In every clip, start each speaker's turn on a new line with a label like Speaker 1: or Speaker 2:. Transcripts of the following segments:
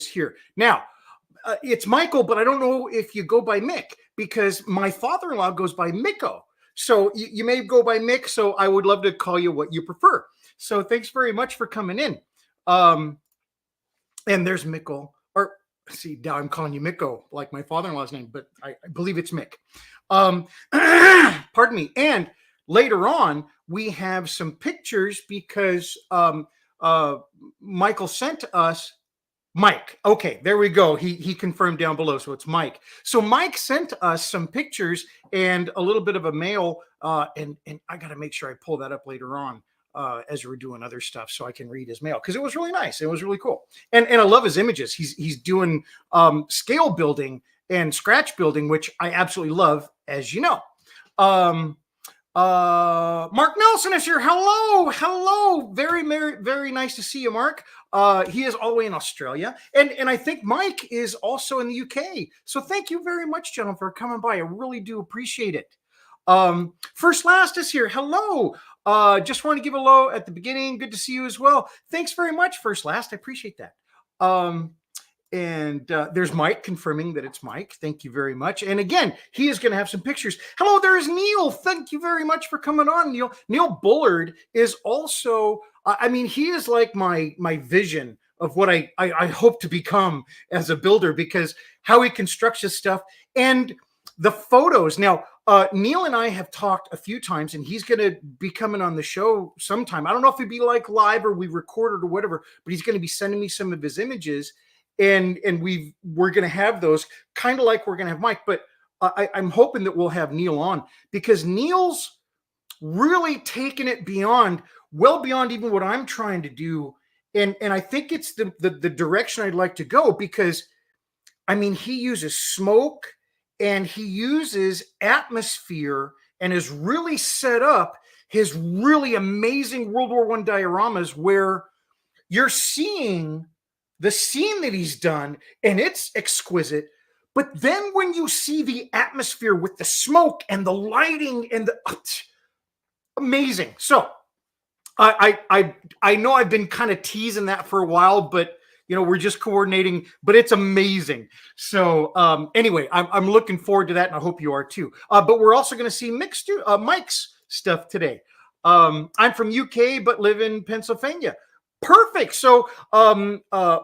Speaker 1: here. Now, it's Michael, but I don't know if you go by Mick, because my father-in-law goes by Miko. So you may go by Mick, so I would love to call you what you prefer. So thanks very much for coming in. And there's Miko. Or see, now I'm calling you Miko, like my father-in-law's name, but I believe it's Mick. Pardon me. And later on, we have some pictures because Michael sent us Mike. Okay, there we go. He confirmed down below, so it's Mike. So Mike sent us some pictures and a little bit of a mail, and I got to make sure I pull that up later on as we're doing other stuff, so I can read his mail, because it was really nice. It was really cool, and I love his images. He's doing scale building and scratch building, which I absolutely love, as you know. Mark Nelson is here. Hello. Very, very, very nice to see you, Mark. He is all the way in Australia, and I think Mike is also in the UK. So thank you very much, gentlemen, for coming by. I really do appreciate it. First Last is here. Hello. Just want to give a hello at the beginning. Good to see you as well. Thanks very much, First Last. I appreciate that. And there's Mike confirming that it's Mike. Thank you very much. And again, he is going to have some pictures. Hello, there's Neil. Thank you very much for coming on, Neil. Neil Bullard is also, I mean, he is like my vision of what I hope to become as a builder, because how he constructs his stuff and the photos. Now, Neil and I have talked a few times, and he's going to be coming on the show sometime. I don't know if it'd be like live or we record it or whatever, but he's going to be sending me some of his images. And we're going to have those, kind of like we're going to have Mike, but I'm hoping that we'll have Neil on, because Neil's really taken it well beyond even what I'm trying to do. And I think it's the direction I'd like to go, because I mean, he uses smoke and he uses atmosphere and has really set up his really amazing World War I dioramas, where you're seeing the scene that he's done, and it's exquisite. But then when you see the atmosphere with the smoke and the lighting and the amazing. So I know I've been kind of teasing that for a while, but you know, we're just coordinating, but it's amazing. So anyway, I'm looking forward to that, and I hope you are too. But we're also going to see Mike's stuff today. I'm from UK, but live in Pennsylvania. Perfect. So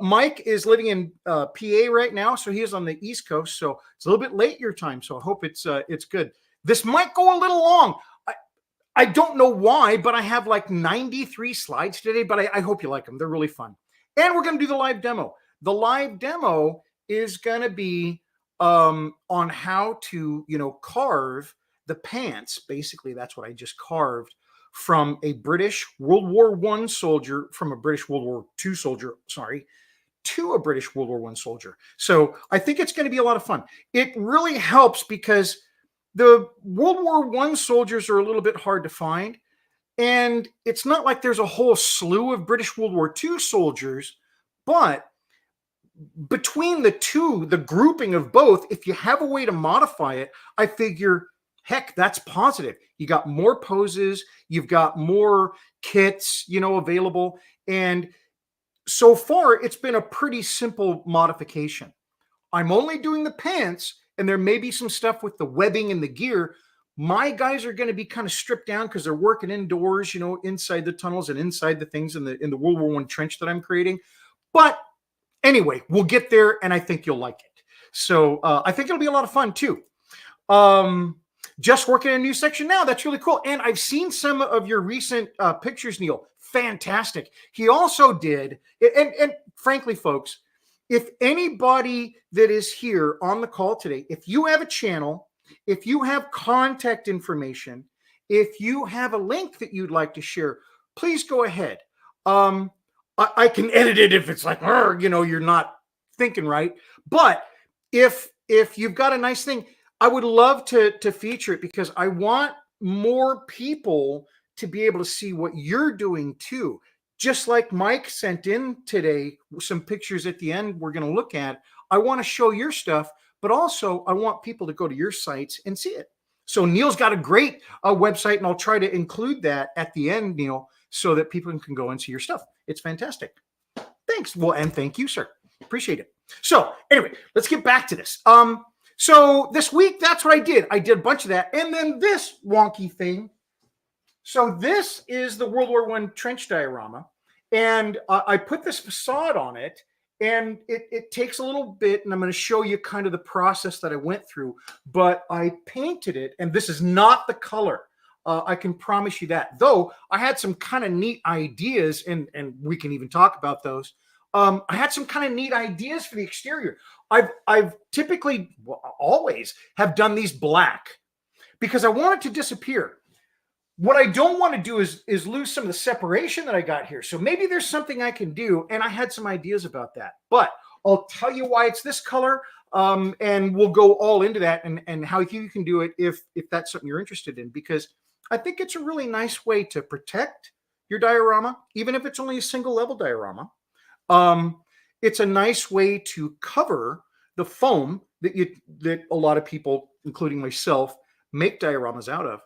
Speaker 1: Mike is living in PA right now, so he is on the East Coast. So it's a little bit late your time. So I hope it's good. This might go a little long. I don't know why, but I have like 93 slides today. But I hope you like them. They're really fun. And we're going to do the live demo. The live demo is going to be on how to carve the pants. Basically, that's what I just carved from a British World War I soldier, from a British World War II soldier, to a British World War I soldier. So I think it's going to be a lot of fun. It really helps because the World War I soldiers are a little bit hard to find. And it's not like there's a whole slew of British World War II soldiers, but between the two, the grouping of both, if you have a way to modify it, I figure, heck, that's positive. You got more poses, you've got more kits, available. And so far, it's been a pretty simple modification. I'm only doing the pants, and there may be some stuff with the webbing and the gear. My guys are going to be kind of stripped down because they're working indoors, inside the tunnels and inside the things in the World War I trench that I'm creating. But anyway, we'll get there, and I think you'll like it. So I think it'll be a lot of fun too. Just working in a new section now. That's really cool. And I've seen some of your recent pictures, Neil. Fantastic. He also did, and frankly, folks, if anybody that is here on the call today, if you have a channel, if you have contact information, if you have a link that you'd like to share, please go ahead. I can edit it if it's like, you're not thinking right. But if you've got a nice thing, I would love to feature it, because I want more people to be able to see what you're doing too. Just like Mike sent in today some pictures at the end we're going to look at. I want to show your stuff, but also I want people to go to your sites and see it. So Neil's got a great website, and I'll try to include that at the end, Neil, so that people can go and see your stuff. It's fantastic. Thanks. Well, and thank you, sir. Appreciate it. So anyway, let's get back to this. So this week, that's what I did. I did a bunch of that. And then this wonky thing. So this is the World War I trench diorama. And I put this facade on it. And it takes a little bit. And I'm going to show you kind of the process that I went through. But I painted it. And this is not the color. I can promise you that. Though I had some kind of neat ideas. And we can even talk about those. I had some kind of neat ideas for the exterior. I've typically, always have done these black because I want it to disappear. What I don't want to do is lose some of the separation that I got here. So maybe there's something I can do, and I had some ideas about that. But I'll tell you why it's this color, and we'll go all into that and how you can do it if that's something you're interested in, because I think it's a really nice way to protect your diorama, even if it's only a single level diorama. It's a nice way to cover the foam that a lot of people, including myself, make dioramas out of.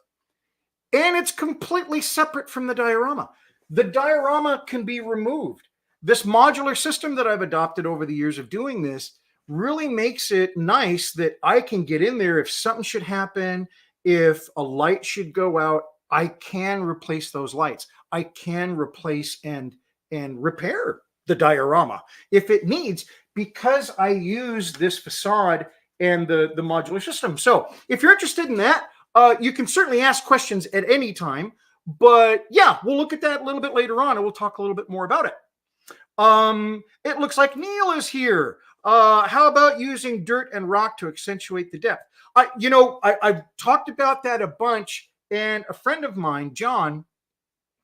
Speaker 1: And it's completely separate from the diorama. The diorama can be removed. This modular system that I've adopted over the years of doing this really makes it nice that I can get in there if something should happen, if a light should go out, I can replace those lights. I can replace and repair the diorama if it needs, because I use this facade and the modular system. So if you're interested in that, you can certainly ask questions at any time. But yeah, we'll look at that a little bit later on, and we'll talk a little bit more about it. It looks like Neil is here. How about using dirt and rock to accentuate the depth? I've talked about that a bunch, and a friend of mine, John,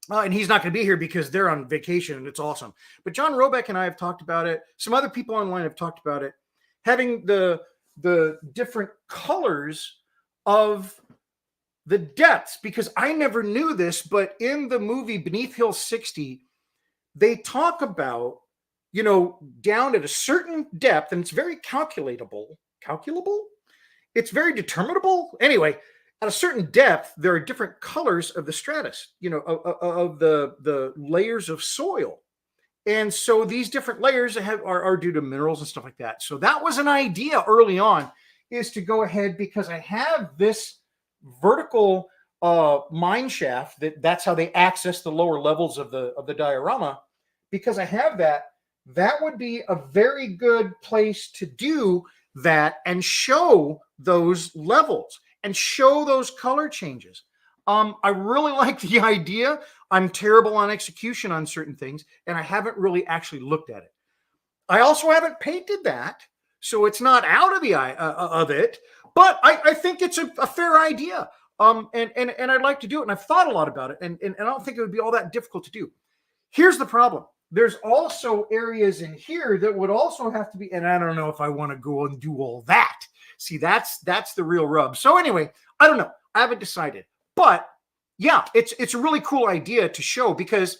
Speaker 1: and he's not going to be here because they're on vacation and it's awesome. But John Robeck and I have talked about it. Some other people online have talked about it. Having the different colors of the depths, because I never knew this, but in the movie Beneath Hill 60, they talk about, down at a certain depth, and it's very calculable. It's very determinable. Anyway, at a certain depth, there are different colors of the stratus, of the layers of soil. And so these different layers are due to minerals and stuff like that. So that was an idea early on, is to go ahead, because I have this vertical mine shaft, that's how they access the lower levels of the diorama. Because I have that would be a very good place to do that and show those levels and show those color changes. I really like the idea. I'm terrible on execution on certain things, and I haven't really actually looked at it. I also haven't painted that, so it's not out of the eye of it, but I think it's a fair idea. And I'd like to do it, and I've thought a lot about it, and I don't think it would be all that difficult to do. Here's the problem. There's also areas in here that would also have to be, and I don't know if I want to go and do all that. See, that's the real rub. So anyway, I don't know. I haven't decided. But yeah, it's a really cool idea to show, because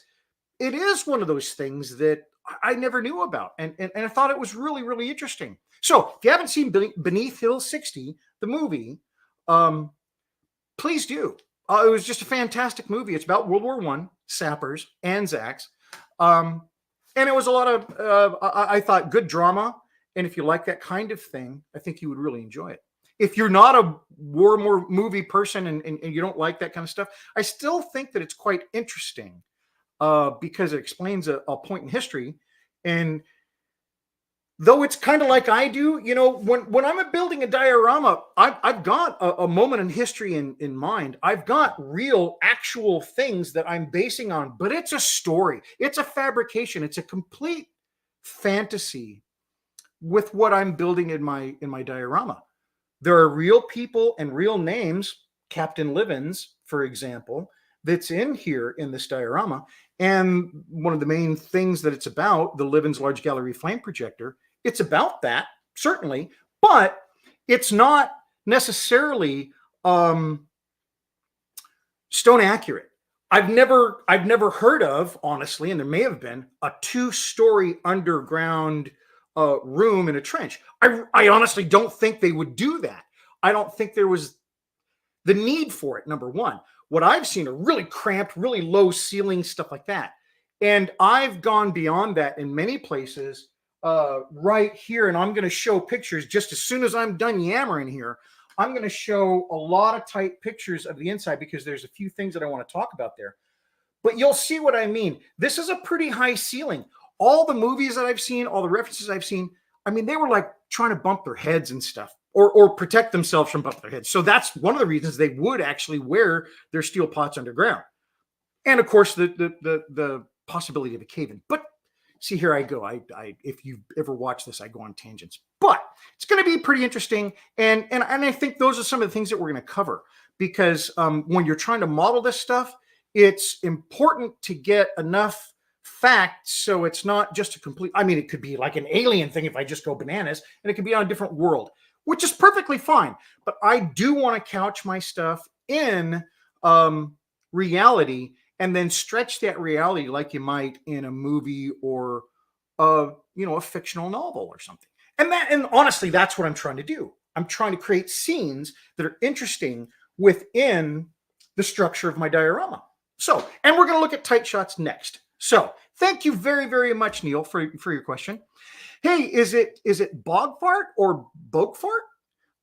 Speaker 1: it is one of those things that I never knew about. And I thought it was really, really interesting. So if you haven't seen Beneath Hill 60, the movie, please do. It was just a fantastic movie. It's about World War I, sappers, Anzacs. And it was a lot of, I thought, good drama. And if you like that kind of thing, I think you would really enjoy it. If you're not a war movie person and you don't like that kind of stuff, I still think that it's quite interesting because it explains a point in history. And though it's kind of like I do, when I'm building a diorama, I've got a moment in history in mind. I've got real, actual things that I'm basing on, but it's a story. It's a fabrication. It's a complete fantasy with what I'm building in my diorama. There are real people and real names, Captain Livens, for example, that's in here in this diorama. And one of the main things that it's about, the Livens Large Gallery Flame Projector, it's about that, certainly, but it's not necessarily stone accurate. I've never heard of, honestly, and there may have been, a 2-story underground room in a trench. I honestly don't think they would do that. I don't think there was the need for it, number one. What I've seen are really cramped, really low ceiling, stuff like that. And I've gone beyond that in many places right here, and I'm going to show pictures just as soon as I'm done yammering here. I'm going to show a lot of tight pictures of the inside because there's a few things that I want to talk about there. But you'll see what I mean. This is a pretty high ceiling. All the movies that I've seen, all the references I've seen, I mean, they were like trying to bump their heads and stuff, or protect themselves from bumping their heads. So that's one of the reasons they would actually wear their steel pots underground. And of course, the possibility of a cave-in. But see, here I go. If you ever watch this, I go on tangents. But it's going to be pretty interesting, and I think those are some of the things that we're going to cover, because when you're trying to model this stuff, it's important to get enough facts so it's not just a complete. I mean, it could be like an alien thing if I just go bananas, and it could be on a different world, which is perfectly fine. But I do want to couch my stuff in reality, and then stretch that reality like you might in a movie or a fictional novel or something. And honestly, that's what I'm trying to do. I'm trying to create scenes that are interesting within the structure of my diorama. So, and we're going to look at tight shots next. So, thank you very, very much, Neil, for your question. Hey, is it bog fart or boke fart?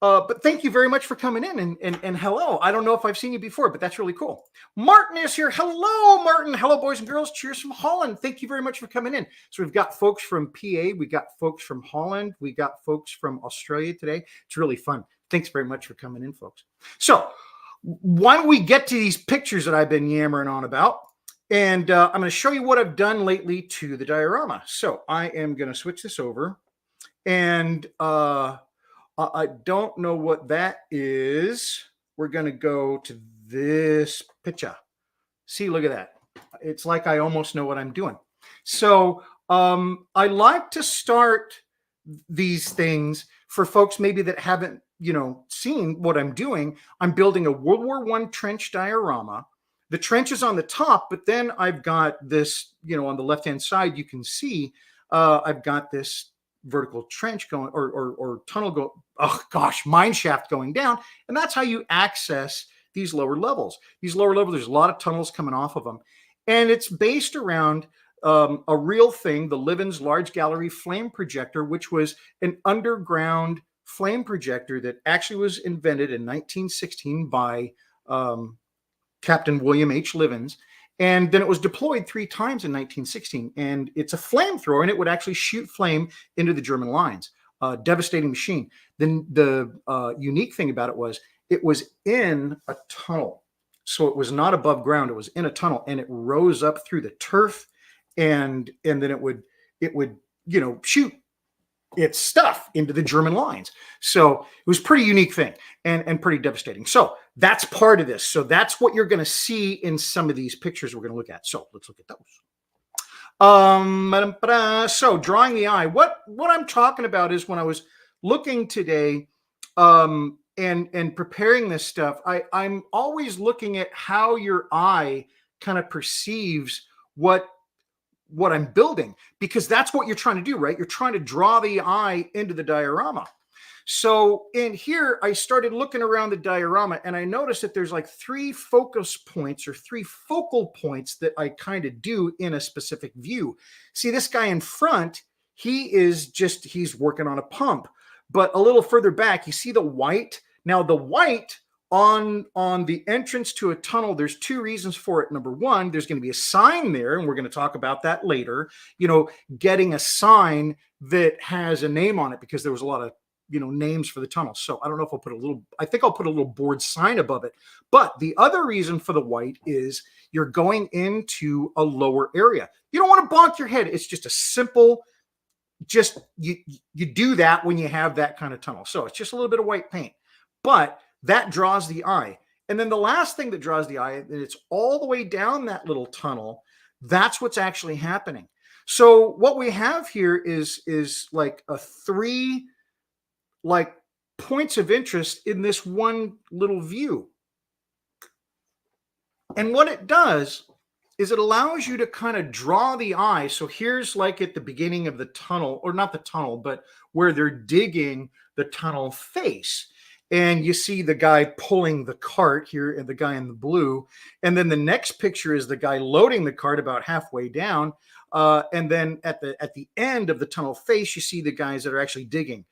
Speaker 1: But thank you very much for coming in, and hello. I don't know if I've seen you before, but that's really cool. Martin is here. Hello, Martin. Hello, boys and girls. Cheers from Holland. Thank you very much for coming in. So we've got folks from PA. We got folks from Holland. We got folks from Australia today. It's really fun. Thanks very much for coming in, folks. So why don't we get to these pictures that I've been yammering on about? And I'm going to show you what I've done lately to the diorama. So I am going to switch this over, and I don't know what that is. We're going to go to this picture. See, look at that. It's like I almost know what I'm doing. So I like to start these things for folks maybe that haven't, seen what I'm doing. I'm building a World War I trench diorama. The trench is on the top, but then I've got this, on the left-hand side, you can see I've got this vertical trench going, or tunnel go, oh gosh, mine shaft going down. And that's how you access these lower levels. These lower levels, there's a lot of tunnels coming off of them. And it's based around a real thing, the Livens Large Gallery Flame Projector, which was an underground flame projector that actually was invented in 1916 by Captain William H. Livens. And then it was deployed 3 times in 1916. And it's a flamethrower, and it would actually shoot flame into the German lines. Devastating machine. Then the unique thing about it was in a tunnel. So it was not above ground. It was in a tunnel, and it rose up through the turf, and then it would shoot its stuff into the German lines. So it was a pretty unique thing and pretty devastating. So that's part of this. So that's what you're going to see in some of these pictures we're going to look at. So let's look at those. So drawing the eye. What I'm talking about is when I was looking today and preparing this stuff, I'm always looking at how your eye kind of perceives what I'm building, because that's what you're trying to do, right? You're trying to draw the eye into the diorama. So in here, I started looking around the diorama, and I noticed that there's like 3 focus points or 3 focal points that I kind of do in a specific view. See, this guy in front, he's working on a pump. But a little further back, you see the white. Now the white on the entrance to a tunnel, there's 2 reasons for it. Number 1, there's going to be a sign there, and we're going to talk about that later, getting a sign that has a name on it, because there was a lot of, names for the tunnel. So I don't know if I think I'll put a little board sign above it. But the other reason for the white is you're going into a lower area. You don't want to bonk your head. It's just a simple, you do that when you have that kind of tunnel. So it's just a little bit of white paint, but that draws the eye. And then the last thing that draws the eye, and it's all the way down that little tunnel, that's what's actually happening. So what we have here is like a 3 points of interest in this one little view. And what it does is it allows you to kind of draw the eye. So here's like at the beginning of the tunnel, or not the tunnel, but where they're digging the tunnel face. And you see the guy pulling the cart here, and the guy in the blue. And then the next picture is the guy loading the cart about halfway down. And then at the end of the tunnel face, you see the guys that are actually digging.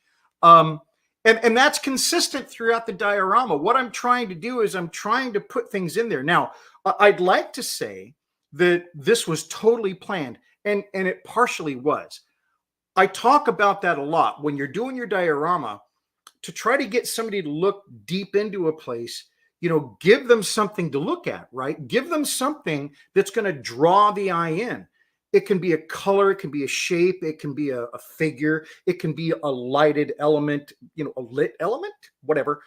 Speaker 1: And that's consistent throughout the diorama. What I'm trying to do is I'm trying to put things in there. Now, I'd like to say that this was totally planned, and it partially was. I talk about that a lot when you're doing your diorama, to try to get somebody to look deep into a place. Give them something to look at, right? Give them something that's going to draw the eye in. It can be a color, it can be a shape, it can be a figure, it can be a lighted element, a lit element, whatever.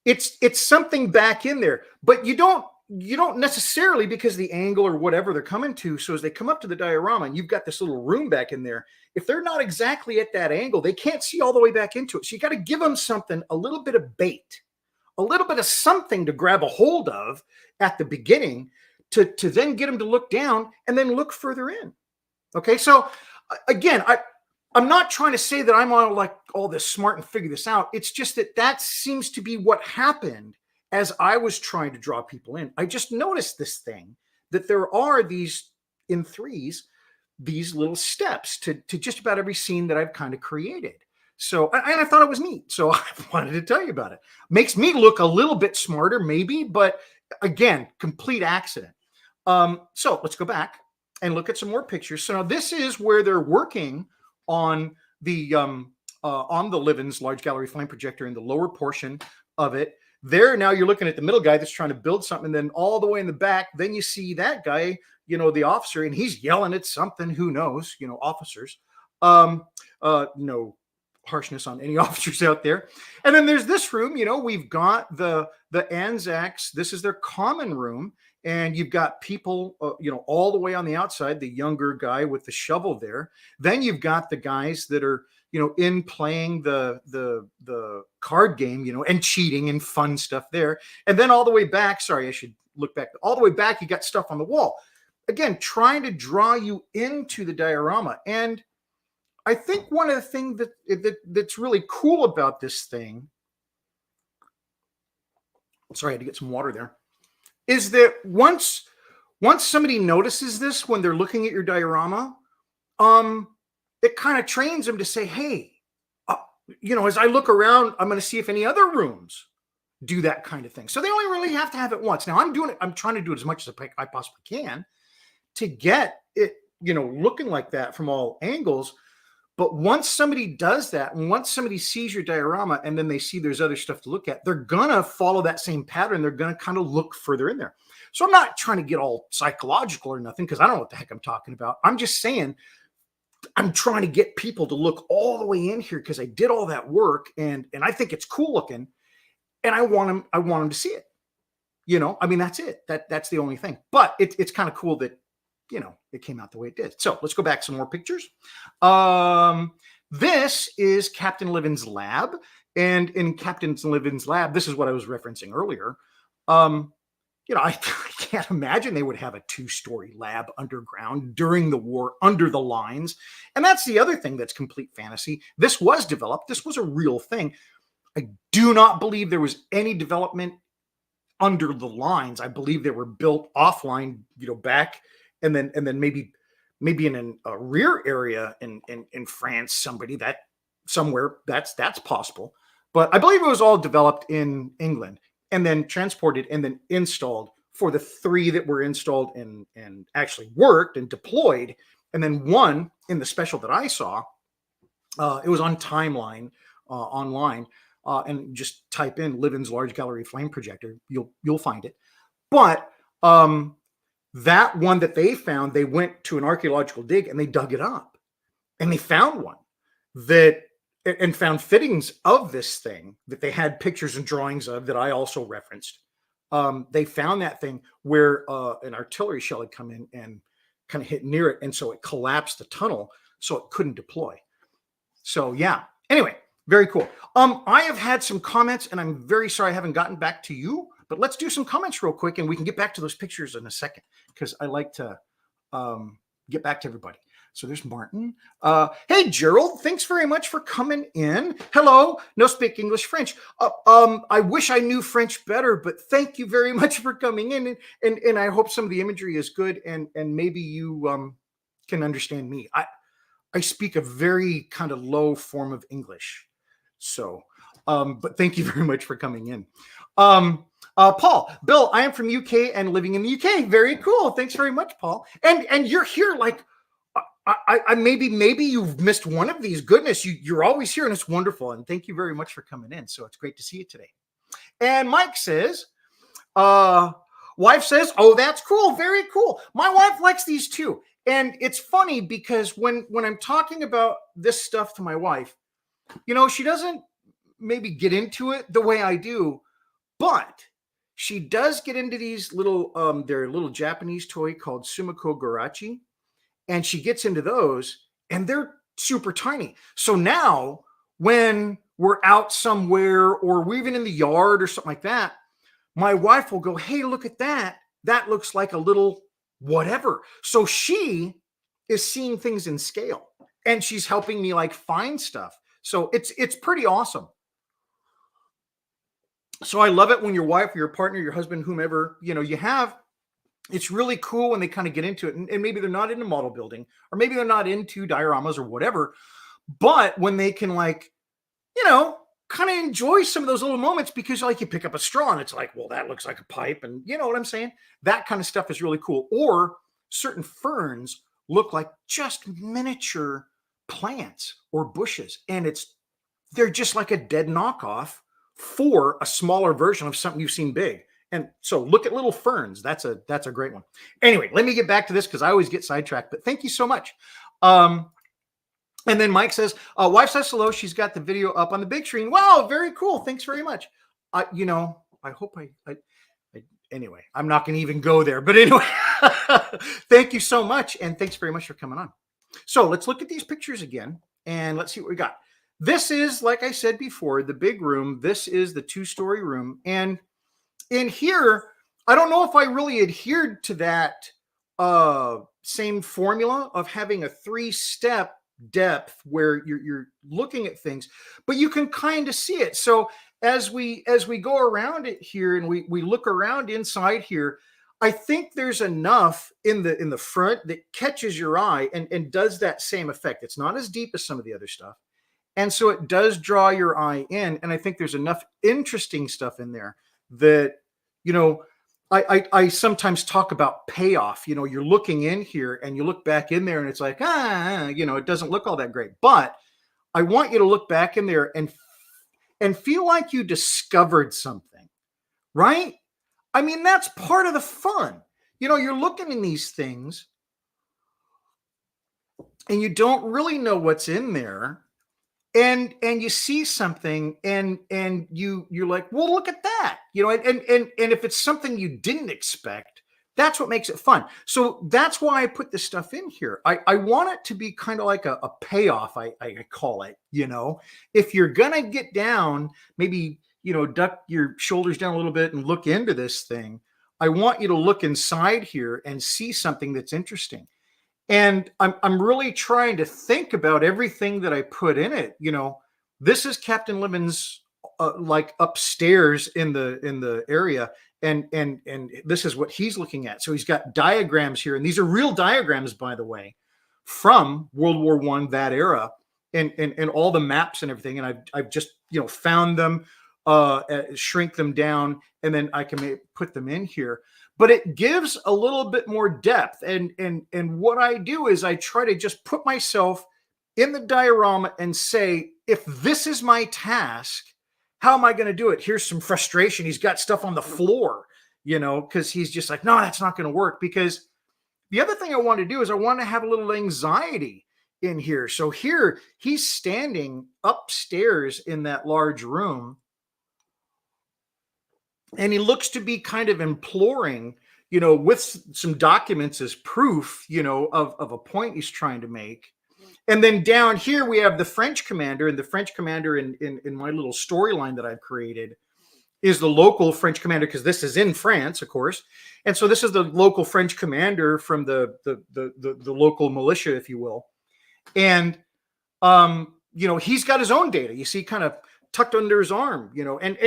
Speaker 1: It's something back in there, but you don't necessarily, because the angle or whatever they're coming to. So as they come up to the diorama and you've got this little room back in there, if they're not exactly at that angle, they can't see all the way back into it. So you got to give them something, a little bit of bait, a little bit of something to grab a hold of at the beginning, to then get them to look down and then look further in. Okay, so again, I'm not trying to say that I'm all this smart and figure this out. It's just that seems to be what happened as I was trying to draw people in. I just noticed this thing, that there are these, in threes, these little steps to just about every scene that I've kind of created. So, and I thought it was neat. So I wanted to tell you about it. Makes me look a little bit smarter, maybe, but again, complete accident. So let's go back and look at some more pictures. So now this is where they're working on the Livens large gallery flame projector in the lower portion of it. There, now you're looking at the middle guy that's trying to build something. And then all the way in the back, then you see that guy, the officer, and he's yelling at something. Who knows? Officers. No harshness on any officers out there. And then there's this room. We've got the Anzacs. This is their common room. And you've got people, all the way on the outside, the younger guy with the shovel there. Then you've got the guys that are, in playing the card game, and cheating and fun stuff there. And then all the way back, sorry, I should look back. All the way back, you got stuff on the wall. Again, trying to draw you into the diorama. And I think one of the things that's really cool about this thing, sorry, I had to get some water there, is that once somebody notices this when they're looking at your diorama, it kind of trains them to say, hey, as I look around, I'm going to see if any other rooms do that kind of thing. So they only really have to have it once. Now I'm trying to do it as much as I possibly can to get it, looking like that from all angles. But once somebody does that, and once somebody sees your diorama and then they see there's other stuff to look at, they're going to follow that same pattern. They're going to kind of look further in there. So I'm not trying to get all psychological or nothing, because I don't know what the heck I'm talking about. I'm just saying I'm trying to get people to look all the way in here because I did all that work and I think it's cool looking, and I want them to see it. That's it. That's the only thing. But it's kind of cool that it came out the way it did. So let's go back some more pictures. This is Captain Livens' lab. And in Captain Livens' lab, this is what I was referencing earlier. I can't imagine they would have a 2-story lab underground during the war, under the lines. And that's the other thing that's complete fantasy. This was developed. This was a real thing. I do not believe there was any development under the lines. I believe they were built offline, back. And then maybe in a rear area in France, somewhere that's possible. But I believe it was all developed in England and then transported and then installed for the 3 that were installed and actually worked and deployed. And then one in the special that I saw, it was on Timeline online, and just type in Livens large gallery flame projector. You'll find it. But that one that they found, they went to an archaeological dig and they dug it up and they found one and found fittings of this thing that they had pictures and drawings of that I also referenced. They found that thing where an artillery shell had come in and kind of hit near it. And so it collapsed the tunnel so it couldn't deploy. So yeah, anyway, very cool. I have had some comments and I'm very sorry I haven't gotten back to you. But let's do some comments real quick and we can get back to those pictures in a second, because I like to get back to everybody. So there's Martin. Hey, Gerald, thanks very much for coming in. Hello. No speak English, French. I wish I knew French better, but thank you very much for coming in. And I hope some of the imagery is good. And maybe you can understand me. I speak a very kind of low form of English. So, but thank you very much for coming in. Paul, Bill, I am from UK and living in the UK. Very cool. Thanks very much, Paul. And you're here like, I maybe you've missed one of these. Goodness, you're always here and it's wonderful. And thank you very much for coming in. So it's great to see you today. And Mike says, wife says, oh, that's cool. Very cool. My wife likes these too. And it's funny because when I'm talking about this stuff to my wife, you know, she doesn't maybe get into it the way I do, but she does get into these little, they're little Japanese toy called Sumiko Garachi. And she gets into those and they're super tiny. So now when we're out somewhere or we're even in the yard or something like that, my wife will go, hey, look at that. That looks like a little whatever. So she is seeing things in scale and she's helping me like find stuff. So it's pretty awesome. So I love it when your wife or your partner, your husband, whomever, you know, you have, it's really cool when they kind of get into it. And maybe they're not into model building or maybe they're not into dioramas or whatever. But when they can like, you know, kind of enjoy some of those little moments because like you pick up a straw and it's like, well, that looks like a pipe. And you know what I'm saying? That kind of stuff is really cool. Or certain ferns look like just miniature plants or bushes. And they're just like a dead knockoff for a smaller version of something you've seen big. And so look at little ferns. That's a great one. Anyway, let me get back to this because I always get sidetracked, but thank you so much. And then Mike says, wife says hello. She's got the video up on the big screen. Wow, very cool. Thanks very much. You know, I hope anyway, I'm not going to even go there, but anyway, thank you so much. And thanks very much for coming on. So let's look at these pictures again and let's see what we got. This is, like I said before, the big room. This is the 2-story room. And in here, I don't know if I really adhered to that same formula of having a 3-step depth where you're looking at things, but you can kind of see it. So as we go around it here and we look around inside here, I think there's enough in the front that catches your eye and does that same effect. It's not as deep as some of the other stuff. And so it does draw your eye in. And I think there's enough interesting stuff in there that, you know, I sometimes talk about payoff. You know, you're looking in here and you look back in there and it's like, you know, it doesn't look all that great. But I want you to look back in there and feel like you discovered something, right? I mean, that's part of the fun. You know, you're looking in these things and you don't really know what's in there. And you see something and you're like, well, look at that, you know, and if it's something you didn't expect, that's what makes it fun. So that's why I put this stuff in here. I want it to be kind of like a payoff, I call it, you know. If you're gonna get down, maybe, you know, duck your shoulders down a little bit and look into this thing, I want you to look inside here and see something that's interesting. And I'm really trying to think about everything that I put in it. You know, this is Captain Lemon's like upstairs in the area, and this is what he's looking at. So he's got diagrams here, and these are real diagrams, by the way, from World War I, that era, and all the maps and everything. And I've just, you know, found them, shrink them down, and then I can put them in here. But it gives a little bit more depth. And what I do is I try to just put myself in the diorama and say, if this is my task, how am I going to do it? Here's some frustration. He's got stuff on the floor, you know, because he's just like, no, that's not going to work. Because the other thing I want to do is I want to have a little anxiety in here. So here he's standing upstairs in that large room. And he looks to be kind of imploring, you know, with some documents as proof, you know, of a point he's trying to make. And then down here, we have the French commander, and the French commander in my little storyline that I've created is the local French commander, because this is in France, of course. And so this is the local French commander from the local militia, if you will. And, you know, he's got his own data. You see kind of tucked under his arm, you know, and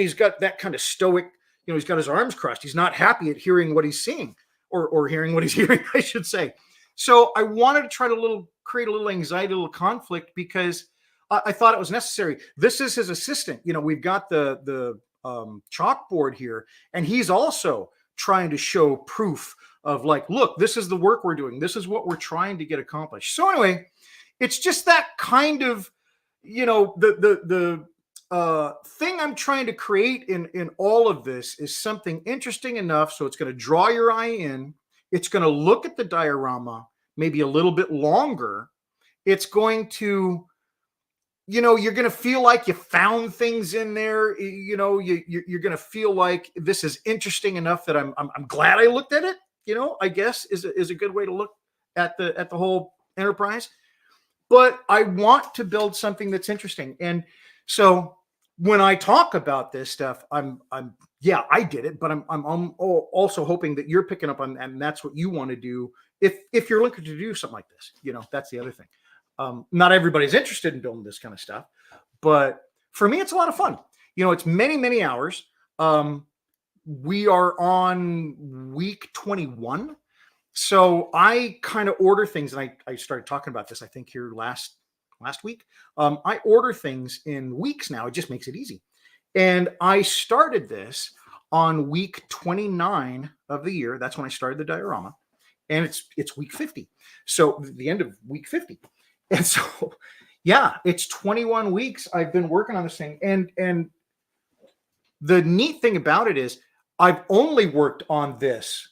Speaker 1: he's got that kind of stoic, you know, he's got his arms crossed. He's not happy at hearing what he's seeing or hearing what he's hearing, I should say. So I wanted to try to create a little anxiety, a little conflict, because I thought it was necessary. This is his assistant. We've got the chalkboard here, and he's also trying to show proof of, like, look, this is the work we're doing. This is what we're trying to get accomplished. So anyway, it's just that kind of, the thing I'm trying to create in all of this is something interesting enough so it's going to draw your eye in. It's going to look at the diorama maybe a little bit longer. It's going to, you're going to feel like you found things in there. You're going to feel like this is interesting enough that I'm glad I looked at it. I guess is a good way to look at the whole enterprise. But I want to build something that's interesting. And so when I talk about this stuff, yeah, I did it, but I'm also hoping that you're picking up on, and that's what you want to do. If you're looking to do something like this, that's the other thing. Not everybody's interested in building this kind of stuff, but for me, it's a lot of fun. It's many, many hours. We are on week 21. So I kind of order things, and I started talking about this, I think, here last week. I order things in weeks now. It just makes it easy. And I started this on week 29 of the year. That's when I started the diorama. And it's week 50. So the end of week 50. And so, yeah, it's 21 weeks I've been working on this thing. And the neat thing about it is I've only worked on this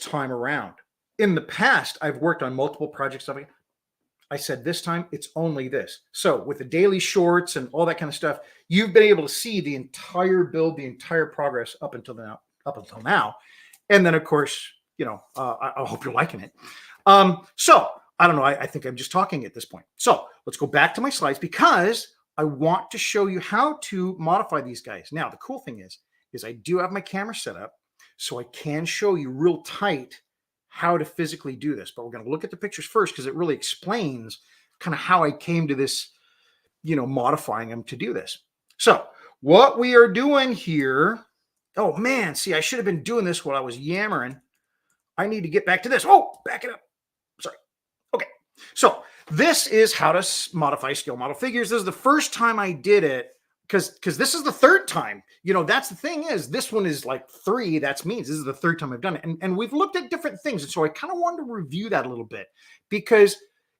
Speaker 1: time around. In the past, I've worked on multiple projects. I said this time it's only this. So with the daily shorts and all that kind of stuff, you've been able to see the entire build, the entire progress up until now. And then, of course, I hope you're liking it. So I don't know. I think I'm just talking at this point. So let's go back to my slides, because I want to show you how to modify these guys. Now, the cool thing is I do have my camera set up, so I can show you real tight how to physically do this. But we're going to look at the pictures first, because it really explains kind of how I came to this, modifying them to do this. So what we are doing here, oh man, see, I should have been doing this while I was yammering. I need to get back to this. Oh, back it up. Sorry. Okay. So this is how to modify scale model figures. This is the first time I did it, because this is the third time. That's the thing, is this one is like 3. That means this is the third time I've done it. And we've looked at different things. And so I kind of wanted to review that a little bit, because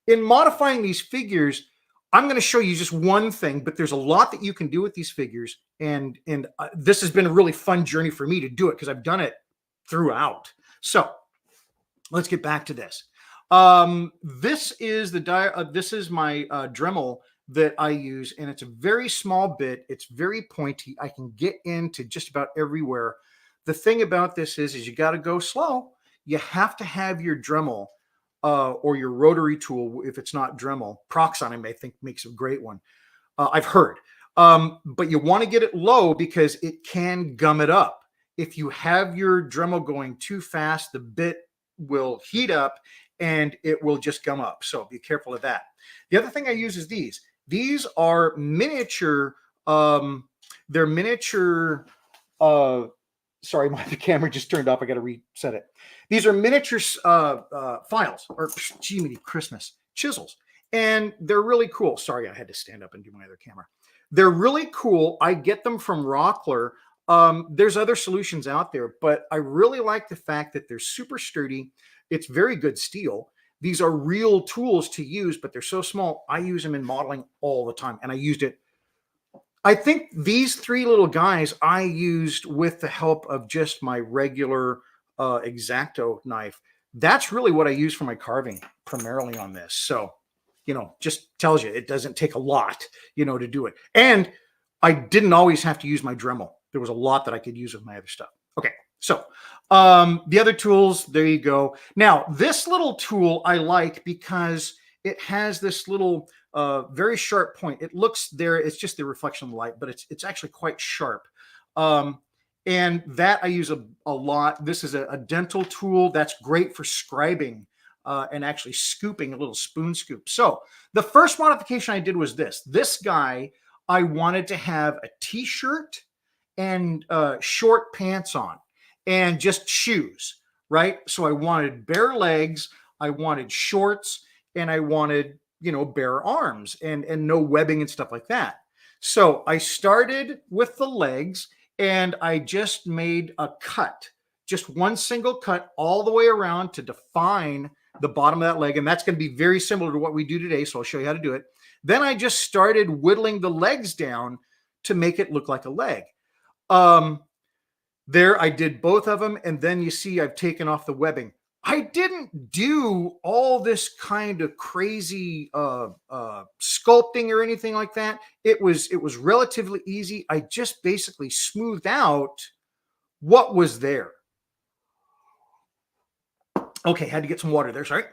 Speaker 1: in modifying these figures, I'm going to show you just one thing, but there's a lot that you can do with these figures. And this has been a really fun journey for me to do it, because I've done it throughout. So let's get back to this. This is this is my Dremel that I use, and it's a very small bit. It's very pointy. I can get into just about everywhere. The thing about this is you got to go slow. You have to have your Dremel or your rotary tool. If it's not Dremel, Proxon, I think, makes a great one. I've heard. But you want to get it low, because it can gum it up. If you have your Dremel going too fast, the bit will heat up and it will just gum up. So be careful of that. The other thing I use is these. These are miniature, they're miniature, sorry, the camera just turned off. I got to reset it. These are miniature files, or gee, Christmas, chisels. And they're really cool. Sorry, I had to stand up and do my other camera. They're really cool. I get them from Rockler. There's other solutions out there, but I really like the fact that they're super sturdy. It's very good steel. These are real tools to use, but they're so small. I use them in modeling all the time, and I used it. I think these 3 little guys I used with the help of just my regular X-Acto knife. That's really what I use for my carving primarily on this. So, just tells you it doesn't take a lot, to do it. And I didn't always have to use my Dremel. There was a lot that I could use with my other stuff. Okay. So the other tools, there you go. Now, this little tool I like because it has this little very sharp point. It looks there, it's just the reflection of the light, but it's actually quite sharp. And that I use a lot. This is a dental tool that's great for scribing and actually scooping, a little spoon scoop. So the first modification I did was this. This guy, I wanted to have a t-shirt and short pants on, and just shoes, right? So I wanted bare legs. I wanted shorts, and I wanted, bare arms and no webbing and stuff like that. So I started with the legs, and I just made a cut, just one single cut all the way around to define the bottom of that leg. And that's going to be very similar to what we do today. So I'll show you how to do it. Then I just started whittling the legs down to make it look like a leg. There, I did both of them. And then you see I've taken off the webbing. I didn't do all this kind of crazy sculpting or anything like that. It was relatively easy. I just basically smoothed out what was there. Okay, had to get some water there. Sorry.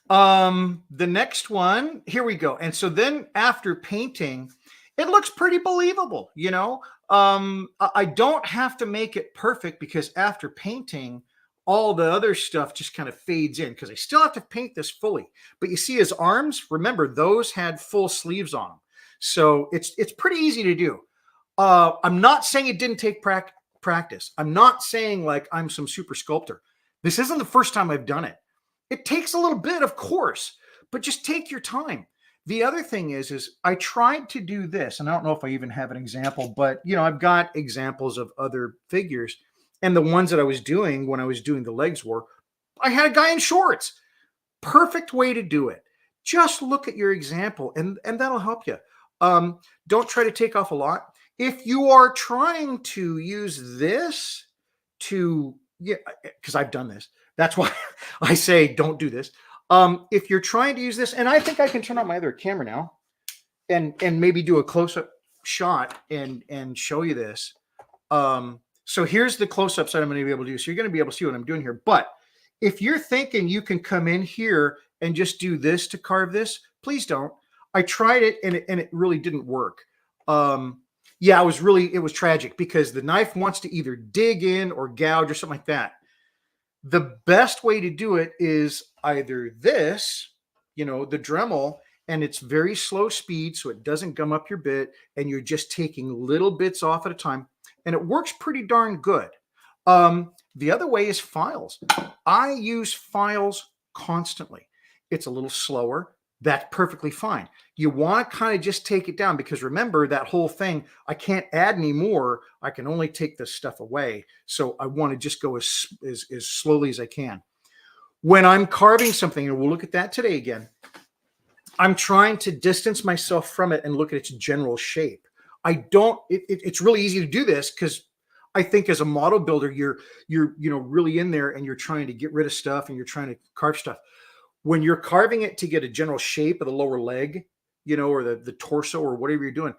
Speaker 1: The next one, here we go. And so then after painting, it looks pretty believable. I don't have to make it perfect, because after painting, all the other stuff just kind of fades in, because I still have to paint this fully. But you see his arms, remember, those had full sleeves on them. So it's pretty easy to do. I'm not saying it didn't take practice. I'm not saying like I'm some super sculptor. This isn't the first time I've done it. It takes a little bit, of course, but just take your time. The other thing is I tried to do this, and I don't know if I even have an example, but I've got examples of other figures. And the ones that I was doing when I was doing the legs were, I had a guy in shorts. Perfect way to do it. Just look at your example, and that'll help you. Don't try to take off a lot. If you are trying to use this because I've done this. That's why I say don't do this. If you're trying to use this, and I think I can turn on my other camera now and maybe do a close-up shot and show you this. So here's the close-ups that I'm going to be able to do. So you're going to be able to see what I'm doing here. But if you're thinking you can come in here and just do this to carve this, please don't. I tried it and it really didn't work. Yeah, it was tragic, because the knife wants to either dig in or gouge or something like that. The best way to do it is either this, the Dremel, and it's very slow speed, so it doesn't gum up your bit, and you're just taking little bits off at a time. And it works pretty darn good. The other way is files. I use files constantly. It's a little slower. That's perfectly fine. You want to kind of just take it down, because remember that whole thing, I can't add any more. I can only take this stuff away. So I want to just go as slowly as I can. When I'm carving something, and we'll look at that today again, I'm trying to distance myself from it and look at its general shape. It's really easy to do this, because I think as a model builder, you're really in there and you're trying to get rid of stuff and you're trying to carve stuff. When you're carving it to get a general shape of the lower leg, or the torso or whatever you're doing,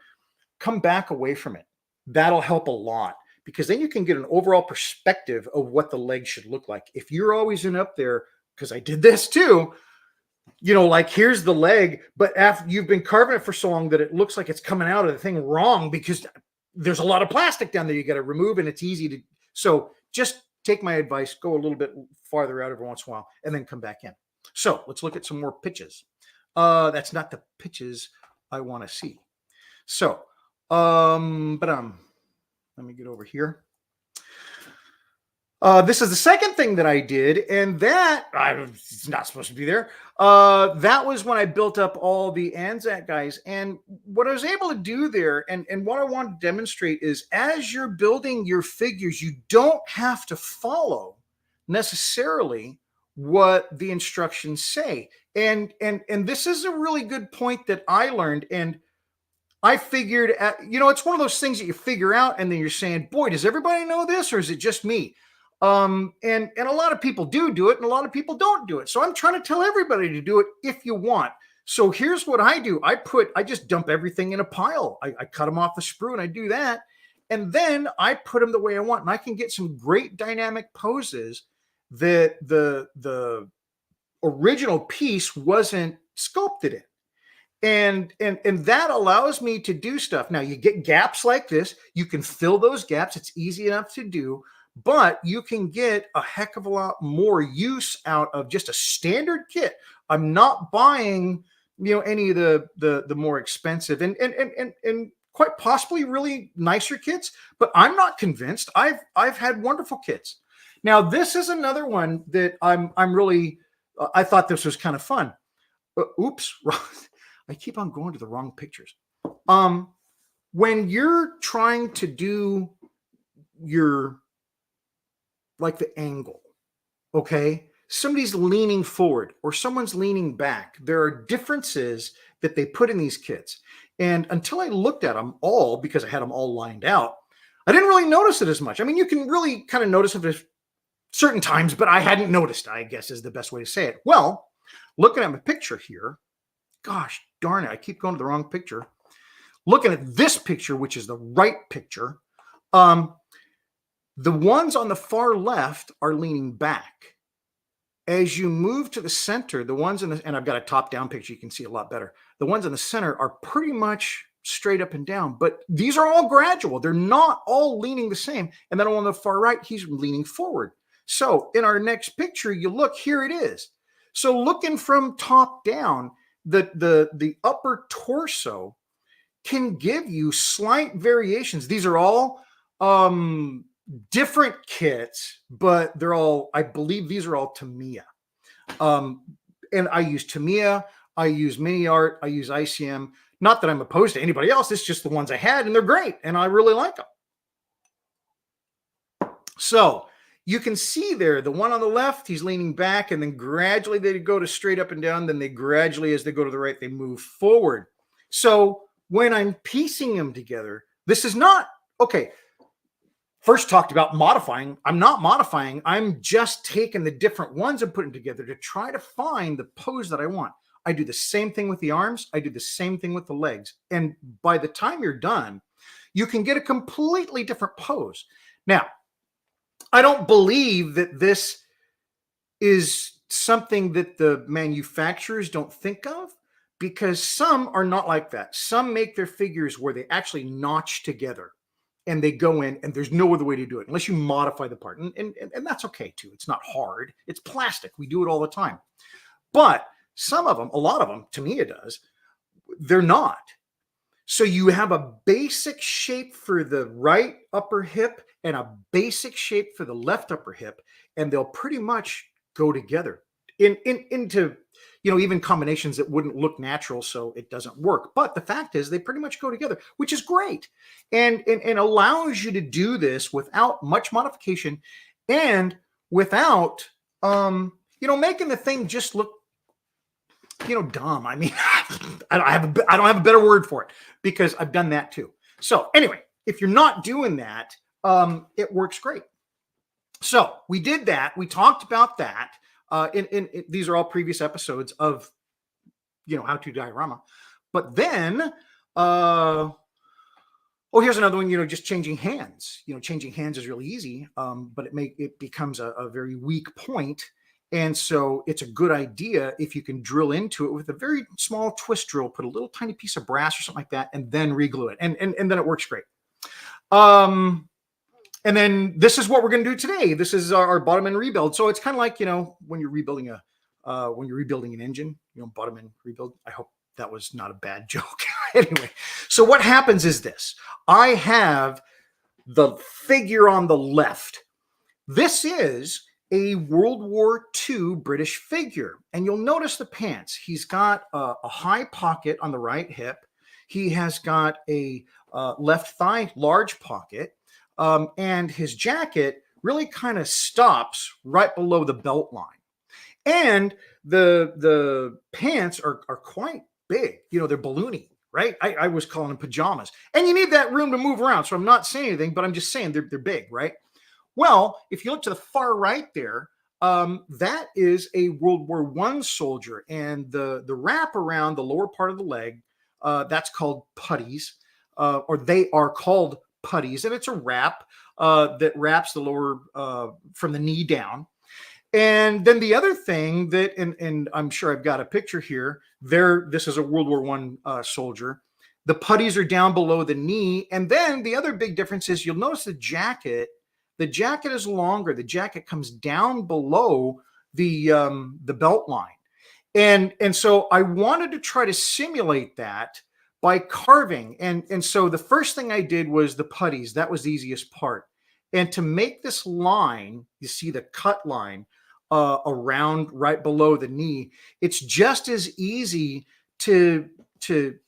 Speaker 1: come back away from it. That'll help a lot, because then you can get an overall perspective of what the leg should look like. If you're always in up there, because I did this too, like here's the leg, but after you've been carving it for so long that it looks like it's coming out of the thing wrong, because there's a lot of plastic down there you got to remove, and it's easy to. So just take my advice, go a little bit farther out every once in a while, and then come back in. So let's look at some more pitches. That's not the pitches I want to see. So, let me get over here. This is the second thing that I did, and that it's not supposed to be there. That was when I built up all the Anzac guys. And what I was able to do there, and what I want to demonstrate is, as you're building your figures, you don't have to follow necessarily what the instructions say. And this is a really good point that I learned. And I figured, it's one of those things that you figure out, and then you're saying, boy, does everybody know this, or is it just me? And a lot of people do it, and a lot of people don't do it. So I'm trying to tell everybody to do it if you want. So here's what I do. I just dump everything in a pile. I cut them off the sprue, and I do that. And then I put them the way I want, and I can get some great dynamic poses that the original piece wasn't sculpted in. And that allows me to do stuff. Now you get gaps like this. You can fill those gaps. It's easy enough to do, but you can get a heck of a lot more use out of just a standard kit. I'm not buying, any of the more expensive and quite possibly really nicer kits, but I'm not convinced. I've had wonderful kits. Now, this is another one that I'm really I thought this was kind of fun. Oops, I keep on going to the wrong pictures. When you're trying to do your, like the angle, okay, somebody's leaning forward or someone's leaning back. There are differences that they put in these kits. And until I looked at them all, because I had them all lined out, I didn't really notice it as much. I mean, you can really kind of notice it at certain times, but I hadn't noticed, I guess is the best way to say it. Well, looking at my picture here, gosh darn it, I keep going to the wrong picture. Looking at this picture, which is the right picture, the ones on the far left are leaning back. As you move to the center, the ones in the, and I've got a top-down picture, you can see a lot better. The ones in the center are pretty much straight up and down, but these are all gradual. They're not all leaning the same. And then on the far right, he's leaning forward. So in our next picture, you look, here it is. So looking from top down, the upper torso can give you slight variations. These are all different kits, but they're all, I believe these are all Tamiya. And I use Tamiya, I use Mini Art, I use ICM. Not that I'm opposed to anybody else, it's just the ones I had, and they're great, and I really like them. So you can see there, the one on the left, he's leaning back, and then gradually they go to straight up and down, then they gradually, as they go to the right, they move forward. So when I'm piecing them together, this is not, okay, first talked about modifying. I'm not modifying. I'm just taking the different ones and putting them together to try to find the pose that I want. I do the same thing with the arms. I do the same thing with the legs. And by the time you're done, you can get a completely different pose. Now, I don't believe that this is something that the manufacturers don't think of, because some are not like that. Some make their figures where they actually notch together and they go in, and there's no other way to do it unless you modify the part. And that's okay too. It's not hard. It's plastic. We do it all the time. But some of them, a lot of them, Tamiya does, they're not. So you have a basic shape for the right upper hip and a basic shape for the left upper hip, and they'll pretty much go together into, you know, even combinations that wouldn't look natural, so it doesn't work. But the fact is, they pretty much go together, which is great, and allows you to do this without much modification and without, you know, making the thing just look, you know, dumb. I mean, I don't have a better word for it, because I've done that too. So anyway, if you're not doing that, it works great. So we did that. We talked about that. These are all previous episodes of, you know, How-To Diorama. But then, oh, here's another one, you know, just changing hands. You know, changing hands is really easy, but it becomes a very weak point. And so it's a good idea if you can drill into it with a very small twist drill, put a little tiny piece of brass or something like that, and then reglue it. And then it works great. And then this is what we're going to do today. This is our bottom end rebuild. So it's kind of like, you know, when you're rebuilding an engine, you know, bottom end rebuild. I hope that was not a bad joke. Anyway, so what happens is this. I have the figure on the left. This is a World War II British figure. And you'll notice the pants. He's got a high pocket on the right hip. He has got a left thigh large pocket. And his jacket really kind of stops right below the belt line. And the pants are quite big. You know, they're balloony, right? I was calling them pajamas. And you need that room to move around. So I'm not saying anything, but I'm just saying they're big, right? Well, if you look to the far right there, that is a World War I soldier. And the wrap around the lower part of the leg, that's called putties, or they are called putties, and it's a wrap that wraps the lower from the knee down. And then the other thing that, and I'm sure I've got a picture here, this is a World War I soldier. The putties are down below the knee. And then the other big difference is you'll notice the jacket is longer. The jacket comes down below the belt line. And so I wanted to try to simulate that by carving. And so the first thing I did was the putties. That was the easiest part. And to make this line, you see the cut line, around right below the knee, it's just as easy to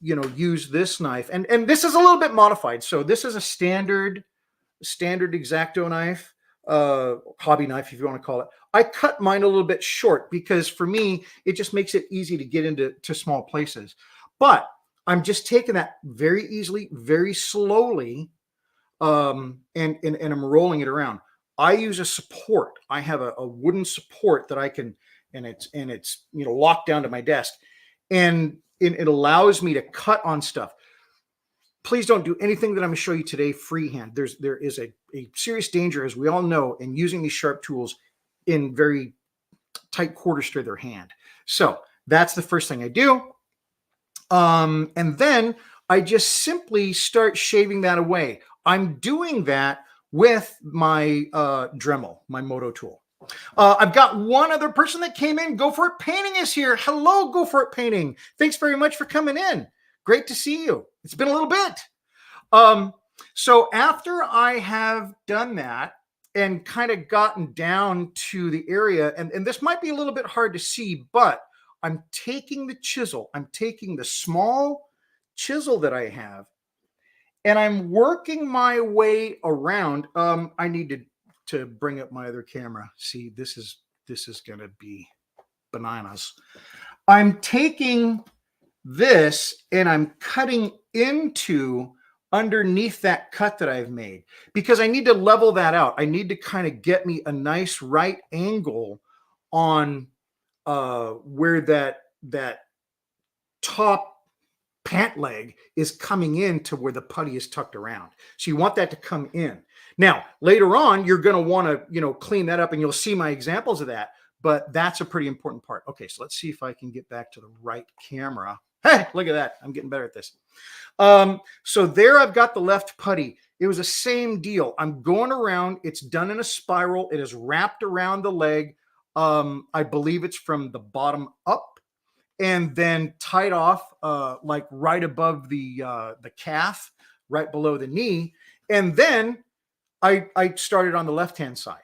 Speaker 1: use this knife. And this is a little bit modified. So this is a standard X-Acto knife, hobby knife, if you want to call it. I cut mine a little bit short because for me, it just makes it easy to get into small places. But I'm just taking that very easily, very slowly, and I'm rolling it around. I use a support. I have a wooden support that I can, and it's locked down to my desk, and it allows me to cut on stuff. Please don't do anything that I'm going to show you today freehand. There is a serious danger, as we all know, in using these sharp tools in very tight quarters to their hand. So that's the first thing I do. And then I just simply start shaving that away. I'm doing that with my Dremel, my Moto tool. I've got one other person that came in. Go For It Painting is here. Hello, Go For It Painting. Thanks very much for coming in. Great to see you. It's been a little bit. So after I have done that and kind of gotten down to the area, and this might be a little bit hard to see, but I'm taking the chisel. I'm taking the small chisel that I have, and I'm working my way around. I need to bring up my other camera. See, this is going to be bananas. I'm taking this and I'm cutting into underneath that cut that I've made because I need to level that out. I need to kind of get me a nice right angle on where that top pant leg is coming in to where the putty is tucked around. So you want that to come in. Now, later on, you're going to want to, clean that up, and you'll see my examples of that, but that's a pretty important part. Okay, so let's see if I can get back to the right camera. Hey, look at that. I'm getting better at this. So there I've got the left putty. It was the same deal. I'm going around. It's done in a spiral. It is wrapped around the leg. I believe it's from the bottom up and then tied off like right above the calf, right below the knee. And then I started on the left-hand side.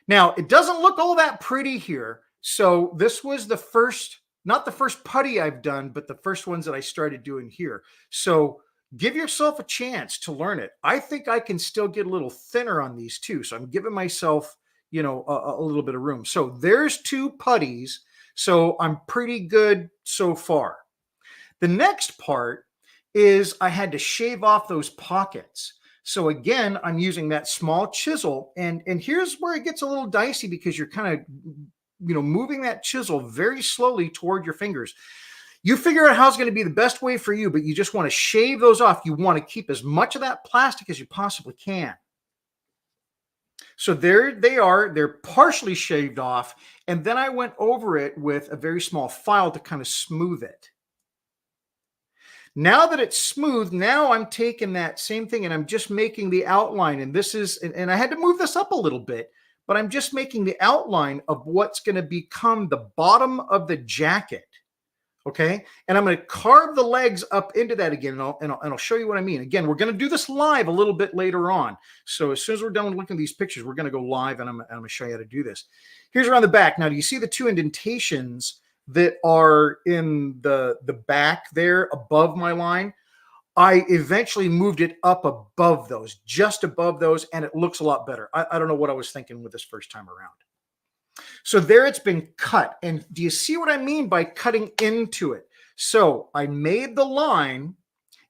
Speaker 1: Now, it doesn't look all that pretty here. So this was the first, not the first putty I've done, but the first ones that I started doing here. So give yourself a chance to learn it. I think I can still get a little thinner on these too. So I'm giving myself, a little bit of room. So there's 2 putties. So I'm pretty good so far. The next part is I had to shave off those pockets. So again, I'm using that small chisel, and here's where it gets a little dicey because you're kind of, moving that chisel very slowly toward your fingers. You figure out how it's going to be the best way for you, but you just want to shave those off. You want to keep as much of that plastic as you possibly can. So there they are. They're partially shaved off, and then I went over it with a very small file to kind of smooth it. Now that it's smooth, now I'm taking that same thing and I'm just making the outline. And this is, and I had to move this up a little bit, but I'm just making the outline of what's going to become the bottom of the jacket. Okay. And I'm going to carve the legs up into that again. And I'll show you what I mean. Again, we're going to do this live a little bit later on. So as soon as we're done looking at these pictures, we're going to go live and I'm going to show you how to do this. Here's around the back. Now, do you see the 2 indentations that are in the back there above my line? I eventually moved it up above those, just above those, and it looks a lot better. I don't know what I was thinking with this first time around. So there it's been cut. And do you see what I mean by cutting into it? So I made the line,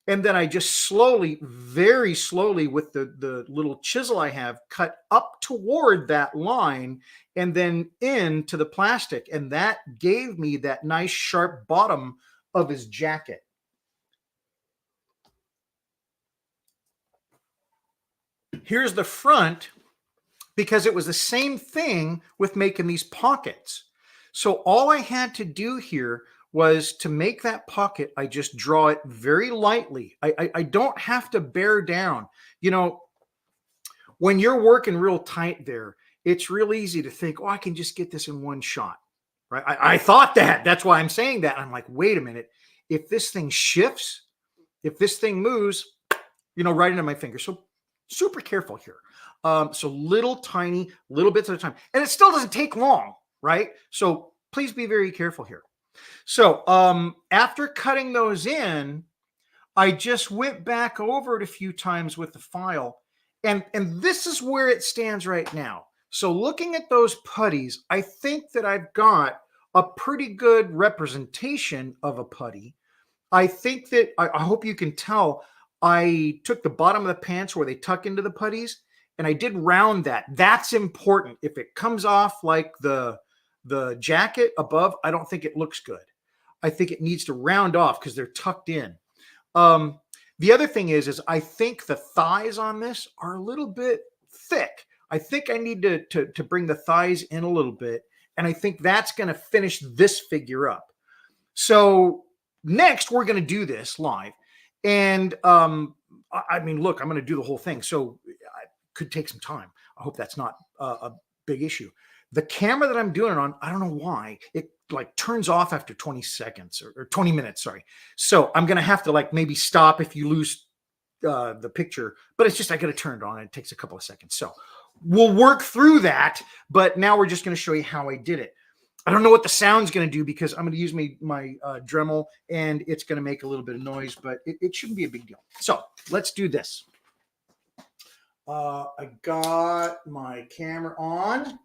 Speaker 1: and then I just slowly, very slowly with the little chisel I have, cut up toward that line and then into the plastic. And that gave me that nice sharp bottom of his jacket. Here's the front, because it was the same thing with making these pockets. So all I had to do here was to make that pocket, I just draw it very lightly. I don't have to bear down. When you're working real tight there, it's real easy to think, oh, I can just get this in one shot, right? I thought that. That's why I'm saying that. I'm like, wait a minute. If this thing shifts, if this thing moves, right into my finger. So super careful here. So little tiny, little bits at a time. And it still doesn't take long, right? So please be very careful here. So after cutting those in, I just went back over it a few times with the file, and this is where it stands right now. So looking at those putties, I think that I've got a pretty good representation of a putty. I think that I hope you can tell I took the bottom of the pants where they tuck into the putties and I did round that. That's important. If it comes off like the jacket above, I don't think it looks good. I think it needs to round off because they're tucked in. The other thing is I think the thighs on this are a little bit thick. I think I need to bring the thighs in a little bit, and I think that's going to finish this figure up. So next, we're going to do this live, and I mean, look, I'm going to do the whole thing, so it could take some time. I hope that's not a big issue. The camera that I'm doing it on, I don't know why, it like turns off after 20 seconds or 20 minutes, sorry. So I'm going to have to like maybe stop if you lose the picture, but it's just, I got to turn it on and it takes a couple of seconds. So we'll work through that, but now we're just going to show you how I did it. I don't know what the sound's going to do because I'm going to use my Dremel and it's going to make a little bit of noise, but it shouldn't be a big deal. So let's do this. I got my camera on.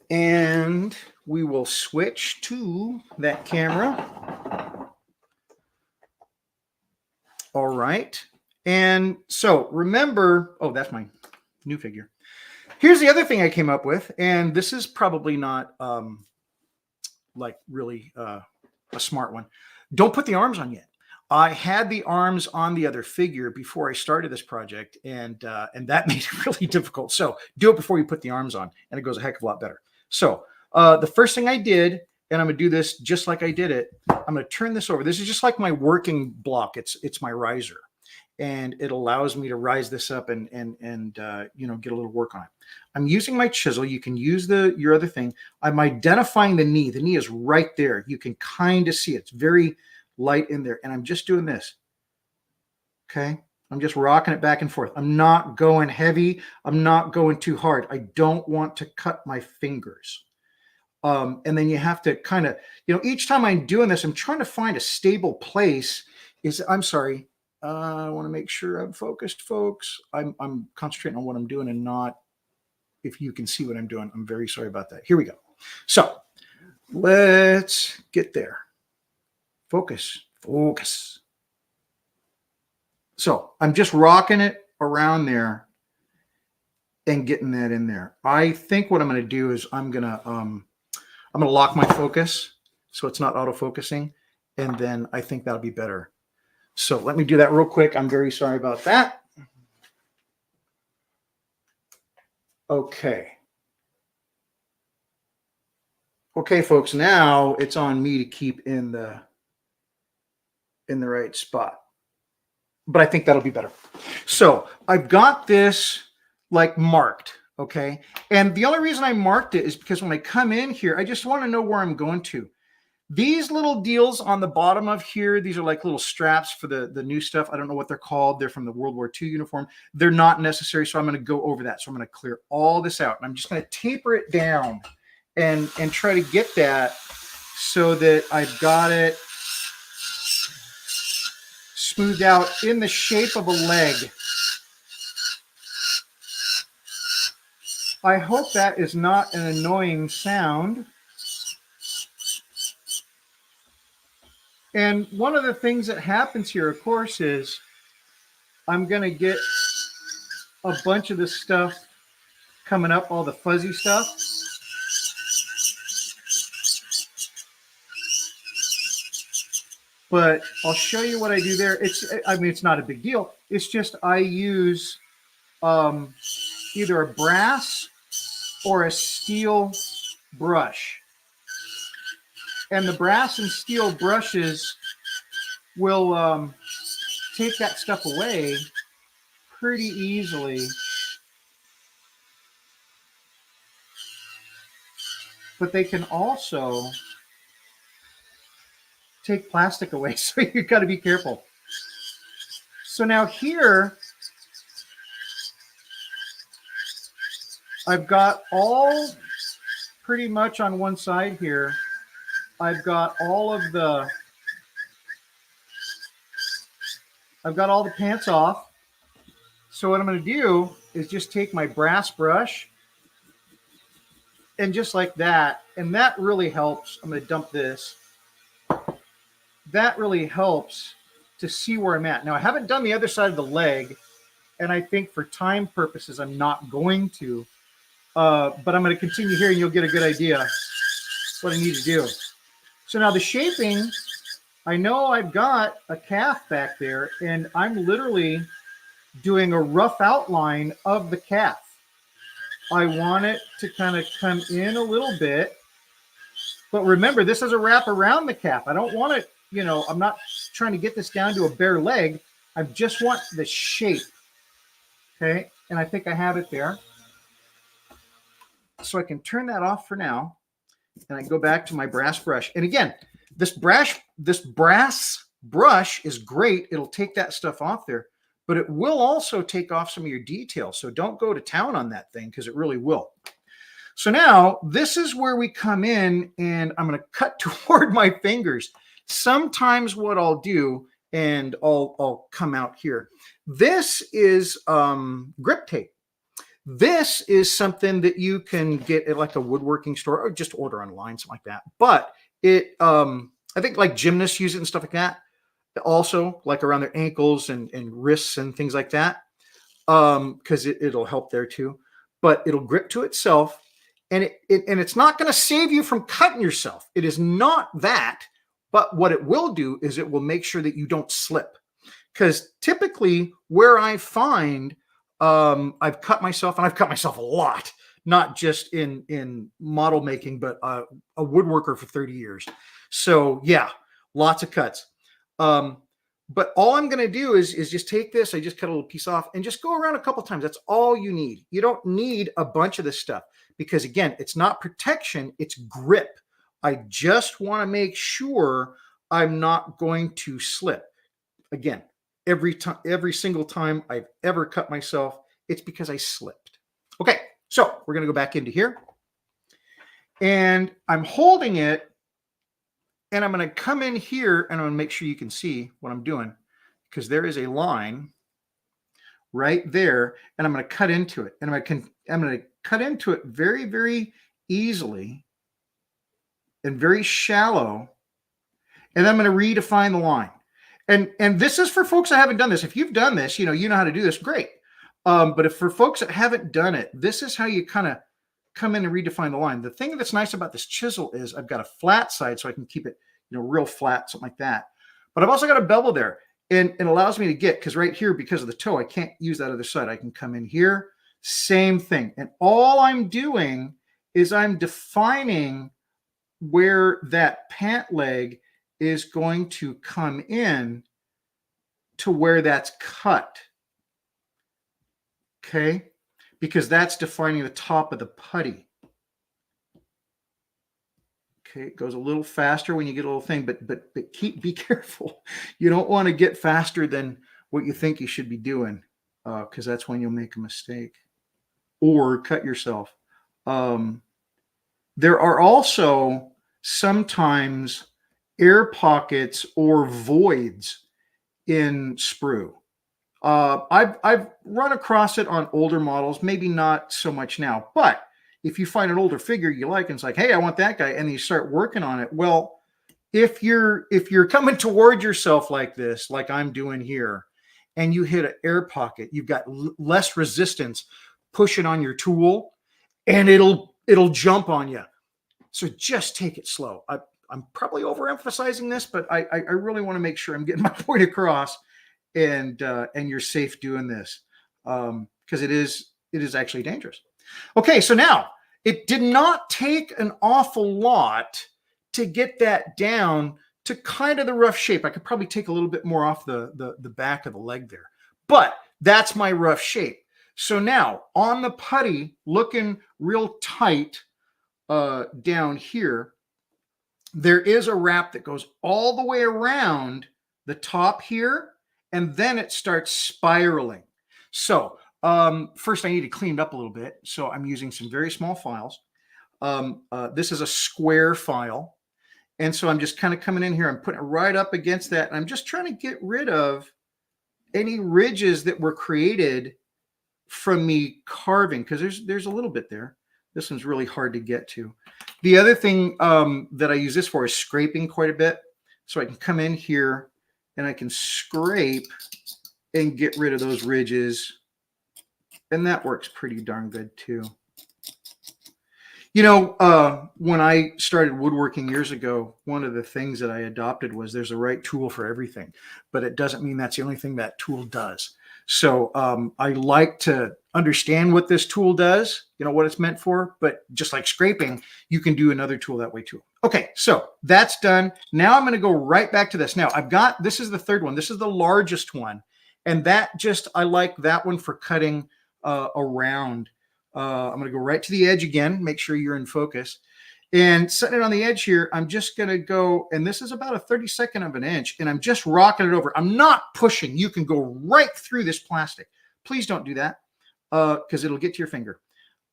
Speaker 1: And we will switch to that camera. All right. And so remember, oh, that's my new figure. Here's the other thing I came up with, and this is probably not like really a smart one. Don't put the arms on yet. I had the arms on the other figure before I started this project, and that made it really difficult. So do it before you put the arms on, and it goes a heck of a lot better. So the first thing I did, and I'm going to do this just like I did it, I'm going to turn this over. This is just like my working block. It's my riser, and it allows me to rise this up and you know, get a little work on it. I'm using my chisel. You can use your other thing. I'm identifying the knee. The knee is right there. You can kind of see it. It's very light in there, and I'm just doing this. Okay. I'm just rocking it back and forth. I'm not going heavy. I'm not going too hard. I don't want to cut my fingers. And then you have to kind of, you know, each time I'm doing this, I'm trying to find a stable place. I'm sorry. I want to make sure I'm focused, folks. I'm concentrating on what I'm doing and not if you can see what I'm doing. I'm very sorry about that. Here we go. So let's get there. Focus, focus. So I'm just rocking it around there and getting that in there. I think what I'm going to do is I'm going to lock my focus so it's not auto-focusing, and then I think that'll be better. So let me do that real quick. I'm very sorry about that. Okay. Okay, folks, now it's on me to keep in the right spot. But I think that'll be better. So I've got this like marked, okay? And the only reason I marked it is because when I come in here, I just want to know where I'm going to. These little deals on the bottom of here, these are like little straps for the new stuff. I don't know what they're called. They're from the World War II uniform. They're not necessary, so I'm going to go over that. So I'm going to clear all this out. And I'm just going to taper it down and try to get that so that I've got it smoothed out in the shape of a leg. I hope that is not an annoying sound. And one of the things that happens here, of course, is I'm going to get a bunch of this stuff coming up, all the fuzzy stuff. But I'll show you what I do there. I mean, it's not a big deal. It's just I use either a brass or a steel brush. And the brass and steel brushes will take that stuff away pretty easily. But they can also take plastic away, so you've got to be careful. So now here, I've got all pretty much on one side here. I've got all the pants off. So what I'm going to do is just take my brass brush and just like that, and that really helps. I'm going to dump this. That really helps to see where I'm at. Now, I haven't done the other side of the leg, and I think for time purposes, I'm not going to. But I'm going to continue here, and you'll get a good idea what I need to do. So now the shaping, I know I've got a calf back there, and I'm literally doing a rough outline of the calf. I want it to kind of come in a little bit. But remember, this is a wrap around the calf. I don't want it, you know, I'm not trying to get this down to a bare leg. I just want the shape. Okay, and I think I have it there. So I can turn that off for now. And I go back to my brass brush. And again, this brass brush is great. It'll take that stuff off there, but it will also take off some of your details. So don't go to town on that thing because it really will. So now this is where we come in, and I'm going to cut toward my fingers. Sometimes what I'll do, and I'll come out here. This is grip tape. This is something that you can get at like a woodworking store or just order online, something like that. But it, I think like gymnasts use it and stuff like that. Also like around their ankles and wrists and things like that. Because it'll help there too. But it'll grip to itself, and it's not going to save you from cutting yourself. It is not that. But what it will do is it will make sure that you don't slip. Because typically where I find I've cut myself, and I've cut myself a lot, not just in model making, but a woodworker for 30 years. So yeah, lots of cuts. But all I'm going to do is just take this. I just cut a little piece off and just go around a couple times. That's all you need. You don't need a bunch of this stuff because again, it's not protection, it's grip. I just want to make sure I'm not going to slip. Again, every single time I've ever cut myself, it's because I slipped. Okay, so we're going to go back into here. And I'm holding it, and I'm going to come in here, and I'm going to make sure you can see what I'm doing, because there is a line right there, and I'm going to cut into it. And I'm going to cut into it very, very easily and very shallow, and I'm going to redefine the line. And this is for folks that haven't done this. If you've done this, you know how to do this, great. But if for folks that haven't done it, this is how you kind of come in and redefine the line. The thing that's nice about this chisel is I've got a flat side, so I can keep it, real flat, something like that. But I've also got a bevel there, and it allows me to get, because right here, because of the toe, I can't use that other side. I can come in here, same thing. And all I'm doing is I'm defining where that pant leg is going to come in to where that's cut. Okay, because that's defining the top of the putty. Okay, it goes a little faster when you get a little thing, but be careful. You don't want to get faster than what you think you should be doing, because that's when you'll make a mistake or cut yourself. There are also sometimes air pockets or voids in sprue. I've run across it on older models, maybe not so much now, but if you find an older figure you like and it's like, hey, I want that guy, and you start working on it. Well, if you're coming toward yourself like this, like I'm doing here, and you hit an air pocket, you've got less resistance pushing on your tool, and it'll jump on you. So just take it slow. I'm probably overemphasizing this, but I really want to make sure I'm getting my point across, and you're safe doing this, because it is actually dangerous. Okay, so now it did not take an awful lot to get that down to kind of the rough shape. I could probably take a little bit more off the back of the leg there, but that's my rough shape. So now on the putty, looking real tight down here, there is a wrap that goes all the way around the top here, and then it starts spiraling. So first I need to clean it up a little bit. So I'm using some very small files. This is a square file. And so I'm just kind of coming in here. I'm putting it right up against that. And I'm just trying to get rid of any ridges that were created from me carving, because there's a little bit there. This one's really hard to get to. The other thing that I use this for is scraping quite a bit. So I can come in here and I can scrape and get rid of those ridges. And that works pretty darn good too. You know, when I started woodworking years ago, one of the things that I adopted was there's a right tool for everything, but it doesn't mean that's the only thing that tool does. So I like to understand what this tool does, you know, what it's meant for, but just like scraping, you can do another tool that way too. Okay, so that's done. Now I'm going to go right back to this. Now I've got, this is the third one. This is the largest one. And that just, I like that one for cutting around. I'm going to go right to the edge again, make sure you're in focus. And setting it on the edge here, I'm just going to go, and this is about a 32nd of an inch, and I'm just rocking it over. I'm not pushing. You can go right through this plastic. Please don't do that because it'll get to your finger.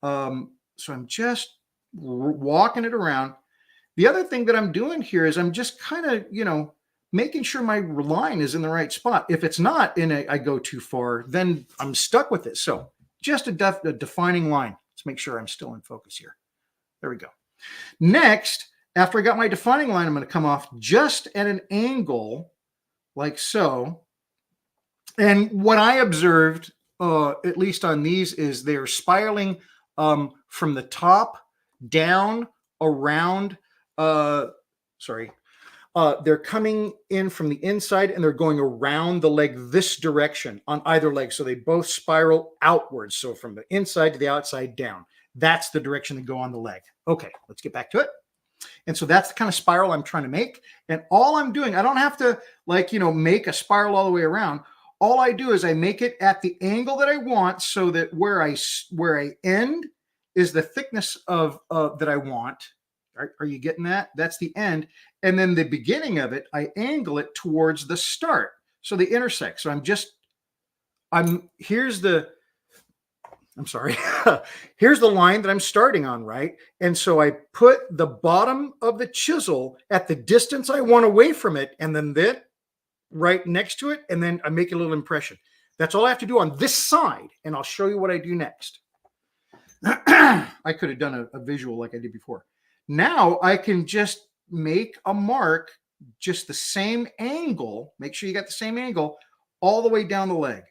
Speaker 1: So I'm just walking it around. The other thing that I'm doing here is I'm just kind of, you know, making sure my line is in the right spot. If it's not and I go too far, then I'm stuck with it. So just a defining line. Let's make sure I'm still in focus here. There we go. Next, after I got my defining line, I'm going to come off just at an angle like so. And what I observed, at least on these, is they're spiraling from the top down around, they're coming in from the inside and they're going around the leg this direction on either leg. So they both spiral outwards. So from the inside to the outside down. That's the direction they go on the leg. Okay, let's get back to it. And so that's the kind of spiral I'm trying to make. And all I'm doing, I don't have to like, you know, make a spiral all the way around. All I do is I make it at the angle that I want so that where I end is the thickness of that I want. Are you getting that? That's the end. And then the beginning of it, I angle it towards the start. So they intersect. So here's the line that I'm starting on, right? And so I put the bottom of the chisel at the distance I want away from it, and then that right next to it, and then I make a little impression. That's all I have to do on this side, and I'll show you what I do next. I could have done a visual like I did before. Now I can just make a mark, just the same angle. Make sure you got the same angle all the way down the leg.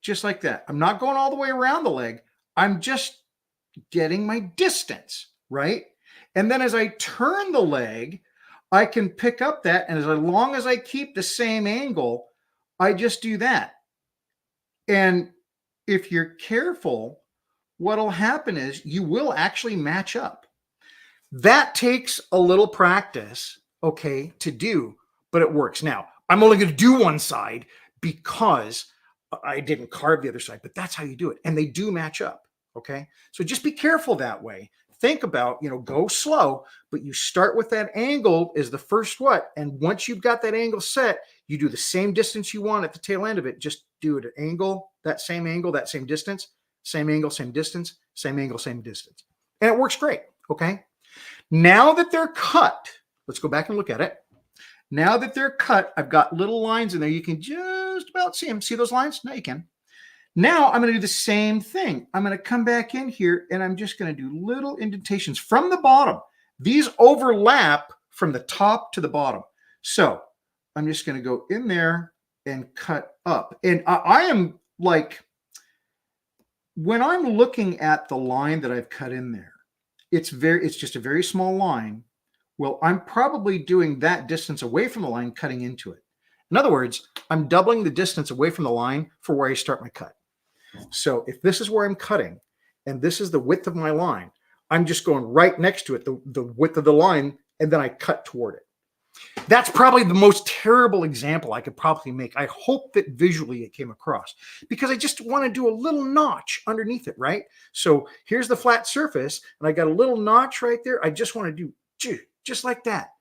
Speaker 1: Just like that. I'm not going all the way around the leg. I'm just getting my distance, right? And then as I turn the leg, I can pick up that. And as long as I keep the same angle, I just do that. And if you're careful, what'll happen is you will actually match up. That takes a little practice, okay, to do, but it works. Now, I'm only going to do one side because I didn't carve the other side, but that's how you do it. And they do match up, okay? So just be careful that way. Think about, you know, go slow, but you start with that angle is the first what? And once you've got that angle set, you do the same distance you want at the tail end of it. Just do it at angle, that same distance, same angle, same distance, same angle, same distance. And it works great, okay? Now that they're cut, let's go back and look at it. Now that they're cut, I've got little lines in there. You can just about see them. See those lines? Now you can. Now I'm going to do the same thing. I'm going to come back in here and I'm just going to do little indentations from the bottom. These overlap from the top to the bottom. So I'm just going to go in there and cut up. And I am like, when I'm looking at the line that I've cut in there, it's just a very small line. Well, I'm probably doing that distance away from the line, cutting into it. In other words, I'm doubling the distance away from the line for where I start my cut. So if this is where I'm cutting and this is the width of my line, I'm just going right next to it, the width of the line, and then I cut toward it. That's probably the most terrible example I could probably make. I hope that visually it came across because I just want to do a little notch underneath it, right? So here's the flat surface and I got a little notch right there. I just want to do just like that.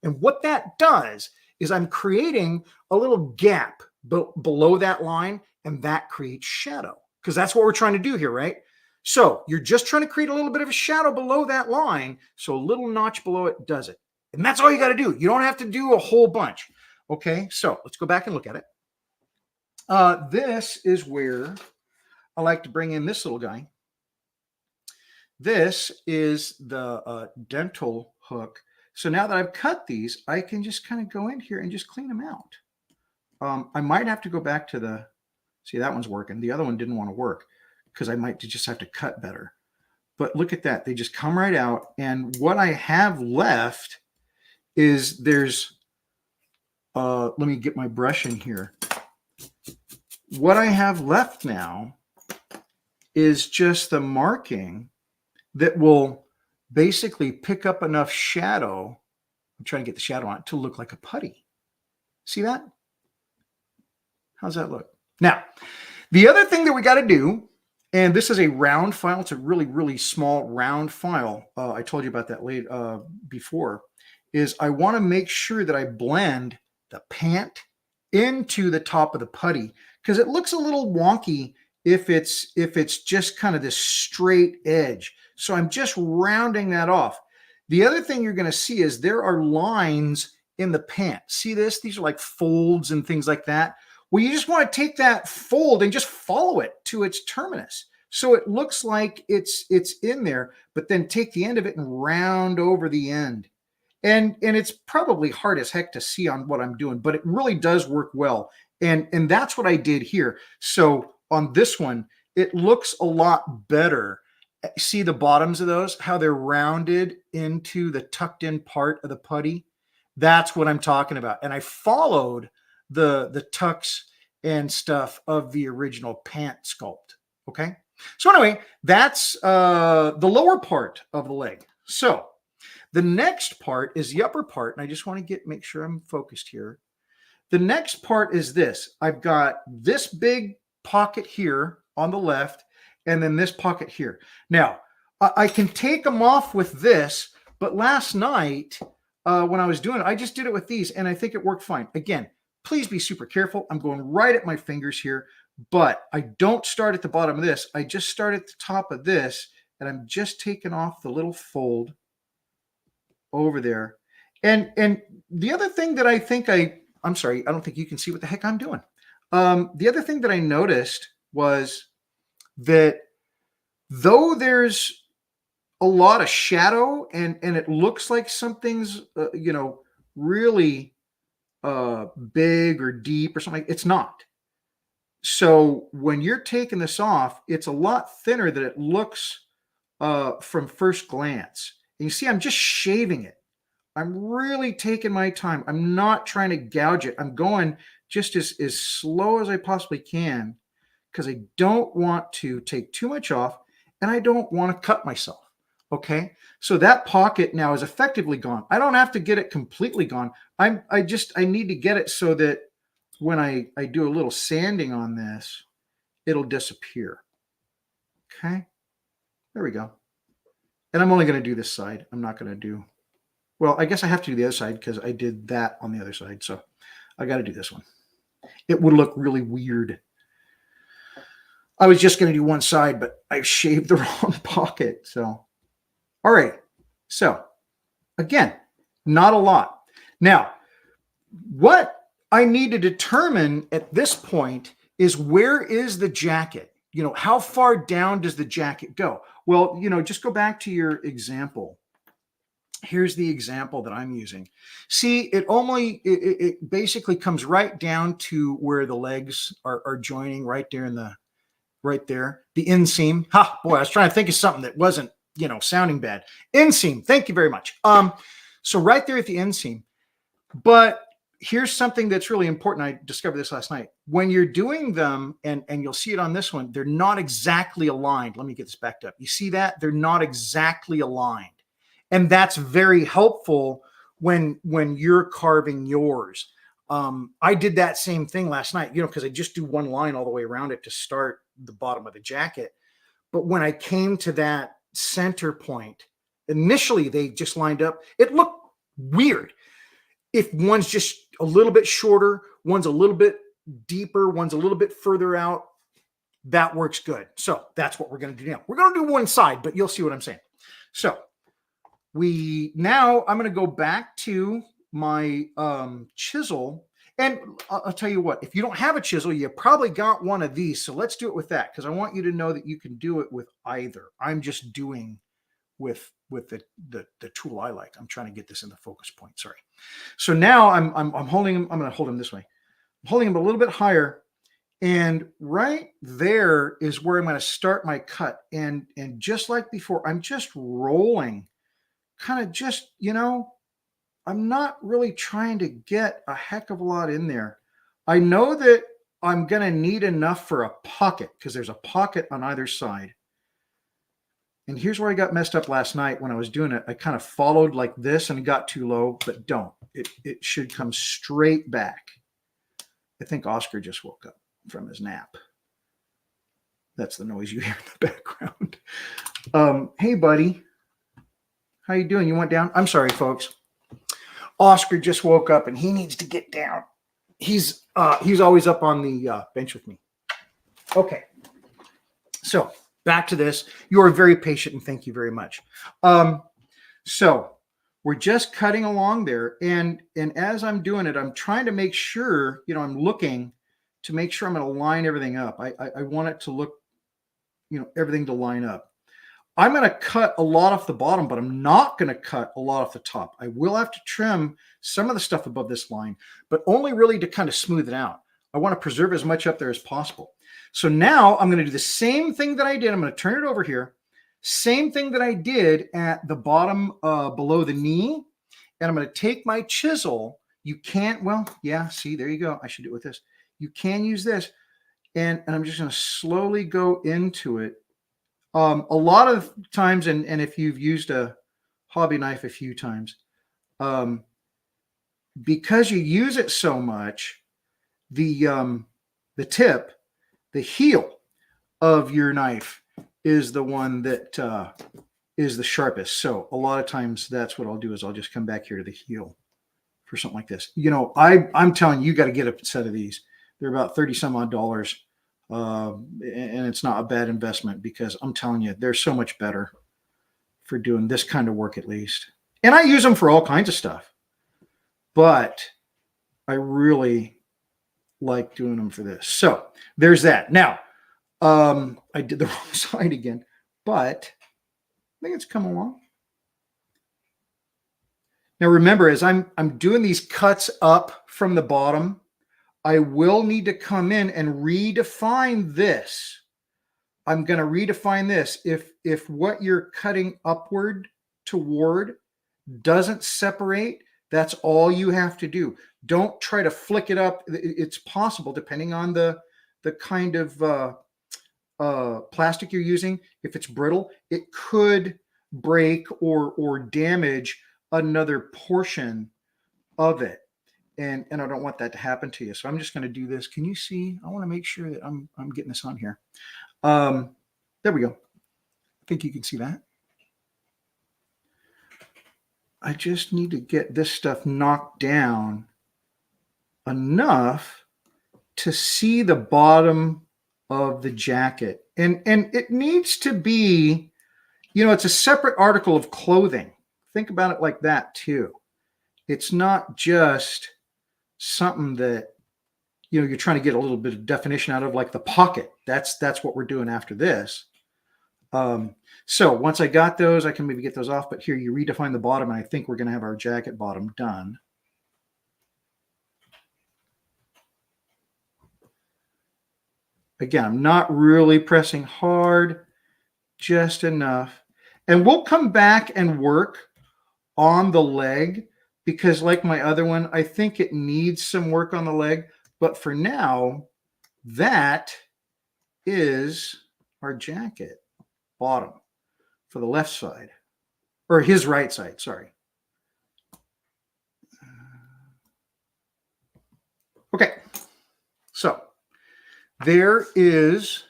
Speaker 1: And what that does is I'm creating a little gap below that line and that creates shadow because that's what we're trying to do here, right? So you're just trying to create a little bit of a shadow below that line. So a little notch below it does it. And that's all you got to do. You don't have to do a whole bunch. Okay, so let's go back and look at it. This is where I like to bring in this little guy. This is the dental hook. So now that I've cut these, I can just kind of go in here and just clean them out. I might have to go back to the, see, that one's working. The other one didn't want to work because I might just have to cut better. But look at that. They just come right out. And what I have left is there's, let me get my brush in here. What I have left now is just the marking that will basically pick up enough shadow. I'm trying to get the shadow on it to look like a putty. See that? How's that look? Now, the other thing that we got to do, and this is a round file. It's a really, really small round file. I told you about that before, is I want to make sure that I blend the pant into the top of the putty, because it looks a little wonky if it's just kind of this straight edge. So I'm just rounding that off. The other thing you're going to see is there are lines in the pant. See this? These are like folds and things like that. Well, you just want to take that fold and just follow it to its terminus. So it looks like it's in there, but then take the end of it and round over the end. And it's probably hard as heck to see on what I'm doing, but it really does work well. And that's what I did here. So on this one, it looks a lot better. See the bottoms of those, how they're rounded into the tucked in part of the putty? That's what I'm talking about. And I followed the tucks and stuff of the original pant sculpt. Okay. So anyway, that's the lower part of the leg. So the next part is the upper part. And I just want to make sure I'm focused here. The next part is this. I've got this big pocket here on the left, and then this pocket here. Now, I can take them off with this, but last night when I was doing it, I just did it with these, and I think it worked fine. Again, please be super careful. I'm going right at my fingers here, but I don't start at the bottom of this. I just start at the top of this, and I'm just taking off the little fold over there. And the other thing that I think I'm sorry, I don't think you can see what the heck I'm doing. The other thing that I noticed was that though there's a lot of shadow and it looks like something's, really big or deep or something, it's not. So when you're taking this off, it's a lot thinner than it looks from first glance. And you see, I'm just shaving it. I'm really taking my time. I'm not trying to gouge it. I'm going just as slow as I possibly can because I don't want to take too much off and I don't want to cut myself. Okay. So that pocket now is effectively gone. I don't have to get it completely gone. I need to get it so that when I do a little sanding on this, it'll disappear. Okay. There we go. And I'm only going to do this side. I'm not going to do, well, I guess I have to do the other side because I did that on the other side. So I got to do this one. It would look really weird. I was just going to do one side, but I shaved the wrong pocket. So, all right. So again, not a lot. Now, what I need to determine at this point is where is the jacket? How far down does the jacket go? Well, just go back to your example. Here's the example that I'm using. See, it basically comes right down to where the legs are joining right there the inseam. Ha, boy, I was trying to think of something that wasn't, sounding bad. Inseam. Thank you very much. So right there at the inseam. But here's something that's really important. I discovered this last night. When you're doing them, and you'll see it on this one, they're not exactly aligned. Let me get this backed up. You see that? They're not exactly aligned. And that's very helpful when you're carving yours. I did that same thing last night, because I just do one line all the way around it to start the bottom of the jacket. But when I came to that center point, initially they just lined up. It looked weird. If one's just a little bit shorter, one's a little bit deeper, one's a little bit further out. that works good. So that's what we're going to do now. We're going to do one side, but you'll see what I'm saying. So now I'm going to go back to my chisel. And I'll tell you what, if you don't have a chisel, you probably got one of these. So let's do it with that, because I want you to know that you can do it with either. I'm just doing with the tool I like. I'm trying to get this in the focus point. Sorry. So now I'm holding him. I'm going to hold him this way. I'm holding him a little bit higher. And right there is where I'm going to start my cut. And just like before, I'm just rolling, kind of just, I'm not really trying to get a heck of a lot in there. I know that I'm going to need enough for a pocket, because there's a pocket on either side. And here's where I got messed up last night when I was doing it. I kind of followed like this and got too low, but don't. It should come straight back. I think Oscar just woke up from his nap. That's the noise you hear in the background. Hey, buddy. How you doing? You went down? I'm sorry, folks. Oscar just woke up and he needs to get down. He's always up on the bench with me. Okay. So back to this. You are very patient, and thank you very much. So we're just cutting along there. And as I'm doing it, I'm trying to make sure, I'm looking to make sure I'm going to line everything up. I want it to look, everything to line up. I'm going to cut a lot off the bottom, but I'm not going to cut a lot off the top. I will have to trim some of the stuff above this line, but only really to kind of smooth it out. I want to preserve as much up there as possible. So now I'm going to do the same thing that I did. I'm going to turn it over here. Same thing that I did at the bottom below the knee. And I'm going to take my chisel. You can't, see, there you go. I should do it with this. You can use this. And I'm just going to slowly go into it. A lot of times, and if you've used a hobby knife a few times, because you use it so much, the tip, the heel of your knife is the one that is the sharpest. So a lot of times that's what I'll do, is I'll just come back here to the heel for something like this. I'm telling you, got to get a set of these. They're about 30 some odd dollars. And it's not a bad investment, because I'm telling you, they're so much better for doing this kind of work, at least. And I use them for all kinds of stuff, but I really like doing them for this. So there's that. Now, I did the wrong side again, but I think it's come along. Now, remember, as I'm doing these cuts up from the bottom, I will need to come in and redefine this. I'm going to redefine this. If what you're cutting upward toward doesn't separate, that's all you have to do. Don't try to flick it up. It's possible, depending on the kind of plastic you're using. If it's brittle, it could break or damage another portion of it. And I don't want that to happen to you. So I'm just going to do this. Can you see? I want to make sure that I'm getting this on here. There we go. I think you can see that. I just need to get this stuff knocked down enough to see the bottom of the jacket. And it needs to be, it's a separate article of clothing. Think about it like that too. It's not just something that you're trying to get a little bit of definition out of, like the pocket. That's what we're doing after this. So once I got those, I can maybe get those off, but here you redefine the bottom, and I think we're going to have our jacket bottom done. Again, I'm not really pressing hard, just enough. And we'll come back and work on the leg, because like my other one, I think it needs some work on the leg. But for now, that is our jacket bottom for the left side, or his right side, sorry. Okay, so there is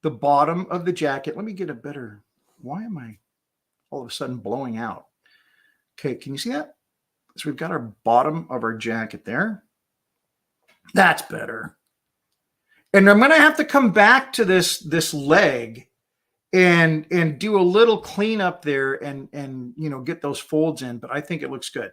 Speaker 1: the bottom of the jacket. Let me get a better, why am I all of a sudden blowing out? Okay, can you see that? So we've got our bottom of our jacket there. That's better. And I'm going to have to come back to this leg and do a little cleanup there and you know, get those folds in, but I think it looks good.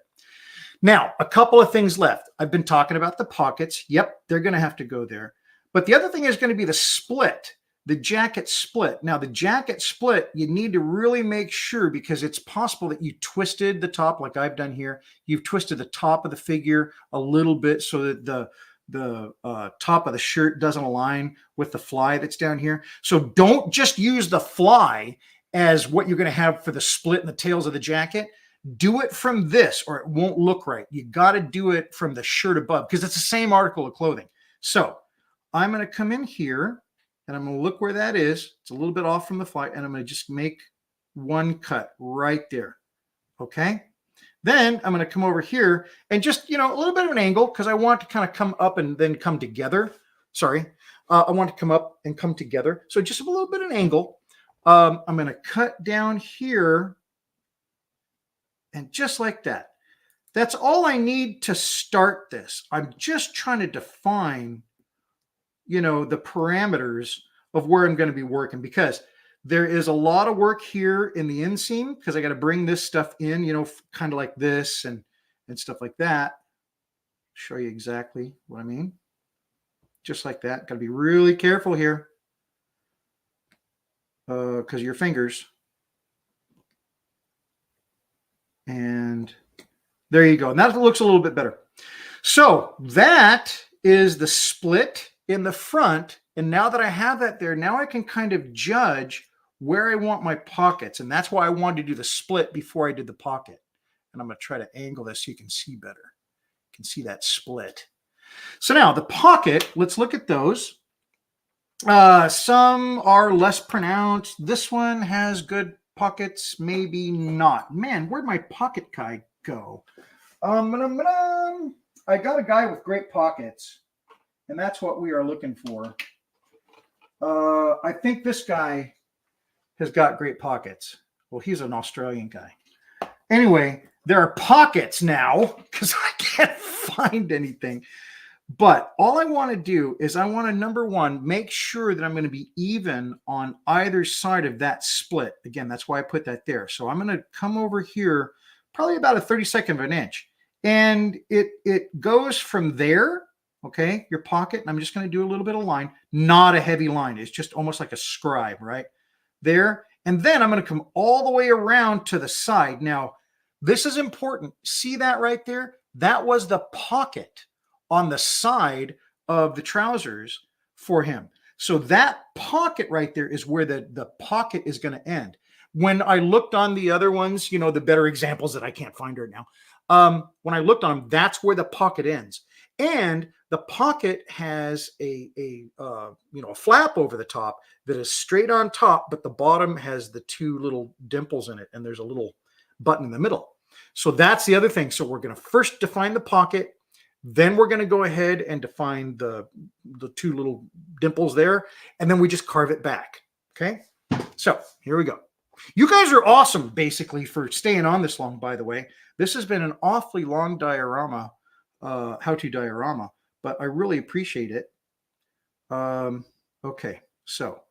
Speaker 1: Now, a couple of things left. I've been talking about the pockets. Yep, they're going to have to go there. But the other thing is going to be the split, the jacket split. Now, the jacket split, you need to really make sure, because it's possible that you twisted the top like I've done here. You've twisted the top of the figure a little bit so that the top of the shirt doesn't align with the fly that's down here. So don't just use the fly as what you're going to have for the split in the tails of the jacket. Do it from this or it won't look right. You got to do it from the shirt above because it's the same article of clothing. So I'm going to come in here and I'm going to look where that is. It's a little bit off from the fly, and I'm going to just make one cut right there. Okay. Then I'm going to come over here and just, you know, a little bit of an angle because I want to kind of come up and then come together. Sorry. I want to come up and come together. So just a little bit of an angle. I'm going to cut down here and just like that. That's all I need to start this. I'm just trying to define, you know, the parameters of where I'm going to be working, because there is a lot of work here in the inseam because I got to bring this stuff in, you know, kind of like this and stuff like that. Show you exactly what I mean. Just like that. Got to be really careful here because of your fingers. And there you go. And that looks a little bit better. So that is the split in the front. And now that I have that there, now I can kind of judge where I want my pockets. And that's why I wanted to do the split before I did the pocket. And I'm going to try to angle this so you can see better. You can see that split. So now the pocket, let's look at those. Some are less pronounced. This one has good pockets, maybe not. Man, where'd my pocket guy go? I got a guy with great pockets, and that's what we are looking for. I think this guy has got great pockets. Well, he's an Australian guy. Anyway, there are pockets now because I can't find anything. But all I want to do is I want to, number one, make sure that I'm going to be even on either side of that split. Again, that's why I put that there. So I'm going to come over here, probably about a 32nd of an inch. And it goes from there, okay, your pocket. And I'm just going to do a little bit of line, not a heavy line. It's just almost like a scribe, right? There. And then I'm going to come all the way around to the side. Now, this is important. See that right there? That was the pocket on the side of the trousers for him. So that pocket right there is where the pocket is going to end. When I looked on the other ones, you know, the better examples that I can't find right now, when I looked on them, that's where the pocket ends. And the pocket has a flap over the top that is straight on top, but the bottom has the two little dimples in it, and there's a little button in the middle. So that's the other thing. So we're going to first define the pocket. Then we're going to go ahead and define the two little dimples there, and then we just carve it back. Okay, so here we go. You guys are awesome, basically, for staying on this long, by the way. This has been an awfully long diorama, how-to diorama, but I really appreciate it. Okay, so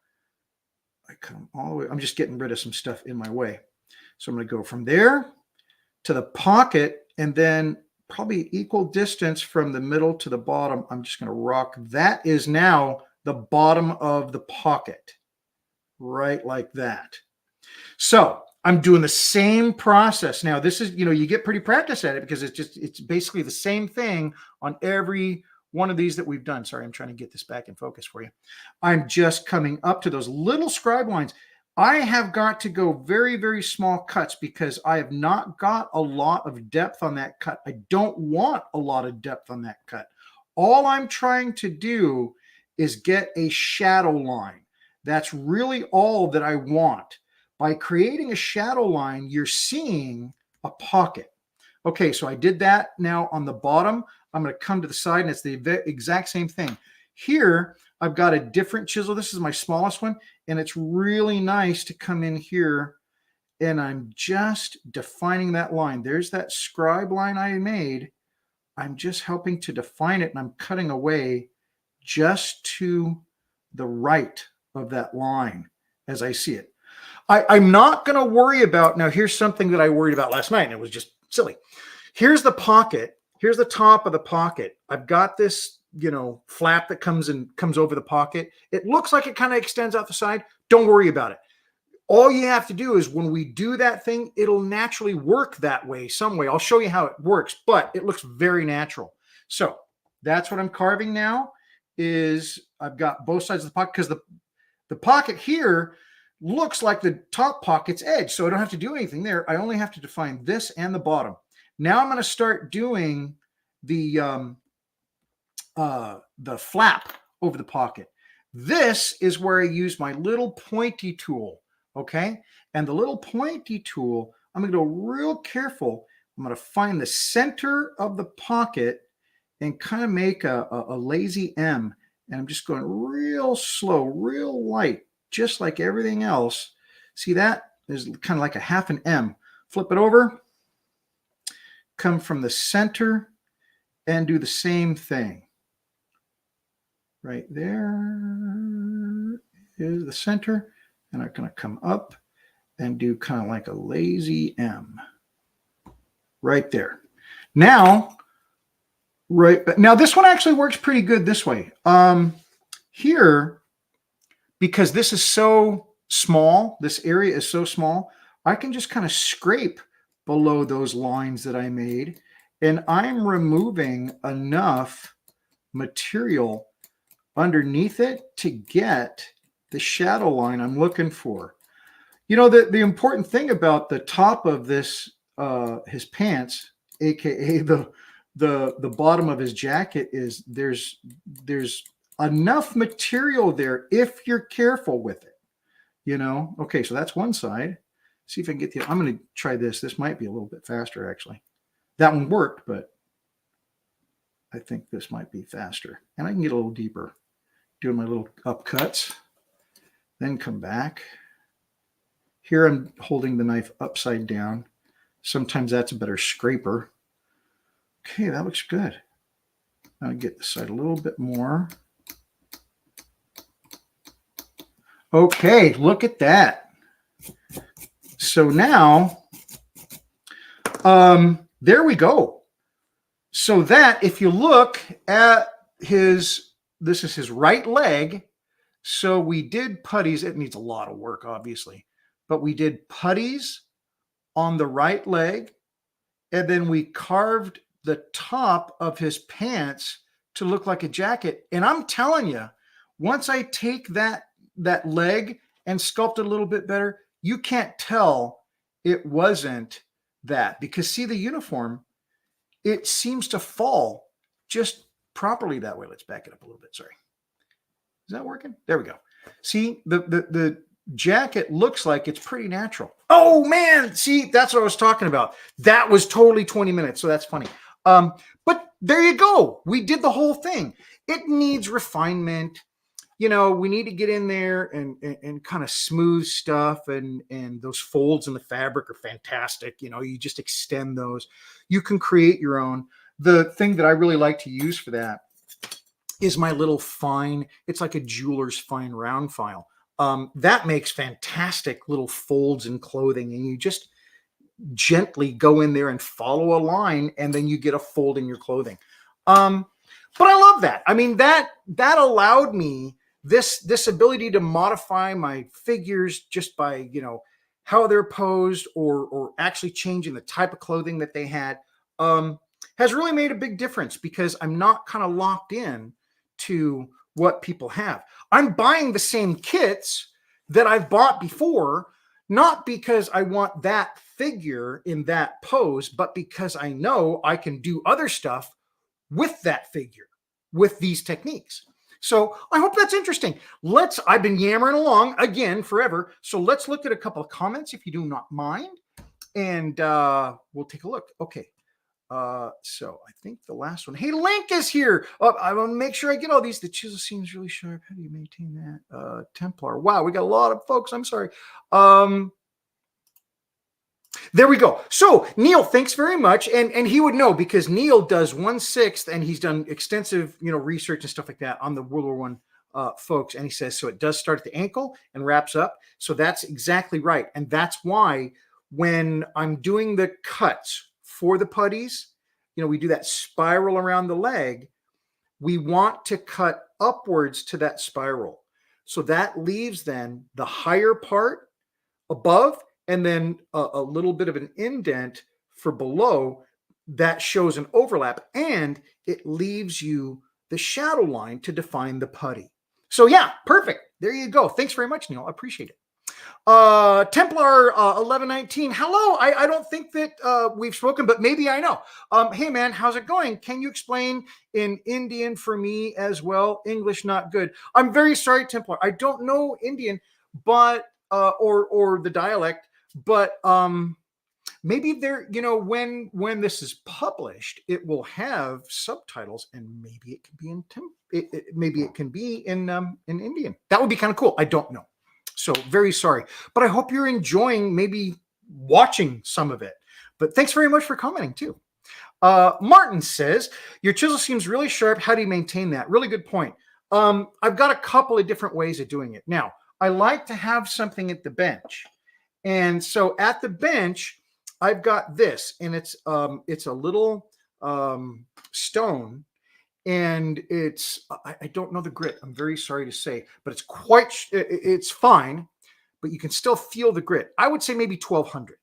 Speaker 1: I come all the way. I'm just getting rid of some stuff in my way. So I'm going to go from there to the pocket, and then probably equal distance from the middle to the bottom. I'm just going to rock. That is now the bottom of the pocket, right like that. So I'm doing the same process. Now this is, you know, you get pretty practice at it because it's basically the same thing on every one of these that we've done. Sorry, I'm trying to get this back in focus for you. I'm just coming up to those little scribe lines. I have got to go very, very small cuts because I have not got a lot of depth on that cut. I don't want a lot of depth on that cut. All I'm trying to do is get a shadow line. That's really all that I want. By creating a shadow line, you're seeing a pocket. Okay, so I did that. Now on the bottom, I'm going to come to the side, and it's the exact same thing. Here, I've got a different chisel. This is my smallest one, and it's really nice to come in here, and I'm just defining that line. There's that scribe line I made. I'm just helping to define it, and I'm cutting away just to the right of that line as I see it. I'm not going to worry about, now here's something that I worried about last night, and it was just silly. Here's the pocket. Here's the top of the pocket. I've got this, flap that comes over the pocket. It looks like it kind of extends out the side. Don't worry about it. All you have to do is when we do that thing, it'll naturally work that way, some way. I'll show you how it works, but it looks very natural. So that's what I'm carving now. Is I've got both sides of the pocket, because the pocket here looks like the top pocket's edge. So I don't have to do anything there. I only have to define this and the bottom. Now I'm going to start doing the flap over the pocket. This is where I use my little pointy tool. Okay. And the little pointy tool, I'm going to go real careful. I'm going to find the center of the pocket and kind of make a lazy M. And I'm just going real slow, real light, just like everything else. See that? There's kind of like a half an M. Flip it over, come from the center and do the same thing. Right there is the center. And I'm going to come up and do kind of like a lazy M right there. Now this one actually works pretty good this way. Here, because this is so small, this area is so small, I can just kind of scrape below those lines that I made, and I'm removing enough material underneath it to get the shadow line I'm looking for. The important thing about the top of this, his pants, aka the bottom of his jacket, is there's enough material there if you're careful with it. Okay, so that's one side. See if I can get I'm going to try this. This might be a little bit faster, actually. That one worked, but I think this might be faster. And I can get a little deeper, doing my little upcuts. Then come back. Here I'm holding the knife upside down. Sometimes that's a better scraper. Okay, that looks good. I'll get this side a little bit more. Okay, look at that. So now, there we go. So that, if you look at this is his right leg. So we did putties. It needs a lot of work, obviously, but we did putties on the right leg, and then we carved the top of his pants to look like a jacket. And I'm telling you, once I take that leg and sculpt it a little bit better, you can't tell it wasn't that, because see the uniform, it seems to fall just properly that way. Let's back it up a little bit. Sorry. Is that working? There we go. See, the jacket looks like it's pretty natural. Oh man, see, that's what I was talking about. That was totally 20 minutes, so that's funny. But there you go. We did the whole thing. It needs refinement. We need to get in there and kind of smooth stuff, and those folds in the fabric are fantastic. You just extend those. You can create your own. The thing that I really like to use for that is my little fine, it's like a jeweler's fine round file. That makes fantastic little folds in clothing, and you just gently go in there and follow a line, and then you get a fold in your clothing. But I love that. I mean, that allowed me this ability to modify my figures just by, how they're posed, or actually changing the type of clothing that they had, has really made a big difference, because I'm not kind of locked in to what people have. I'm buying the same kits that I've bought before, not because I want that figure in that pose, but because I know I can do other stuff with that figure, with these techniques. So I hope that's interesting. I've been yammering along again forever. So let's look at a couple of comments, if you do not mind, and we'll take a look. Okay. So I think the last one. Hey, Link is here. I want to make sure I get all these. The chisel seems really sharp. How do you maintain that? Templar. Wow, we got a lot of folks. I'm sorry. There we go. So Neil, thanks very much. And he would know because Neil does 1/6 and he's done extensive, research and stuff like that on the World War One folks. And he says, so it does start at the ankle and wraps up. So that's exactly right. And that's why when I'm doing the cuts for the putties, we do that spiral around the leg. We want to cut upwards to that spiral. So that leaves then the higher part above and then a little bit of an indent for below that shows an overlap, and it leaves you the shadow line to define the putty. So yeah, perfect. There you go. Thanks very much, Neil. I appreciate it. Templar 1119. Hello. I don't think that we've spoken, but maybe I know. Hey man, how's it going? Can you explain in Indian for me as well? English not good. I'm very sorry, Templar. I don't know Indian, but or the dialect, but maybe there, when this is published, it will have subtitles, and maybe it can be maybe it can be in Indian. That would be kind of cool. I don't know. So very sorry, but I hope you're enjoying maybe watching some of it. But thanks very much for commenting too. Martin says, your chisel seems really sharp. How do you maintain that? Really good point. I've got a couple of different ways of doing it. Now, I like to have something at the bench. And so at the bench, I've got this, and it's a little stone, and I don't know the grit. I'm very sorry to say, but it's fine, but you can still feel the grit. I would say maybe 1200.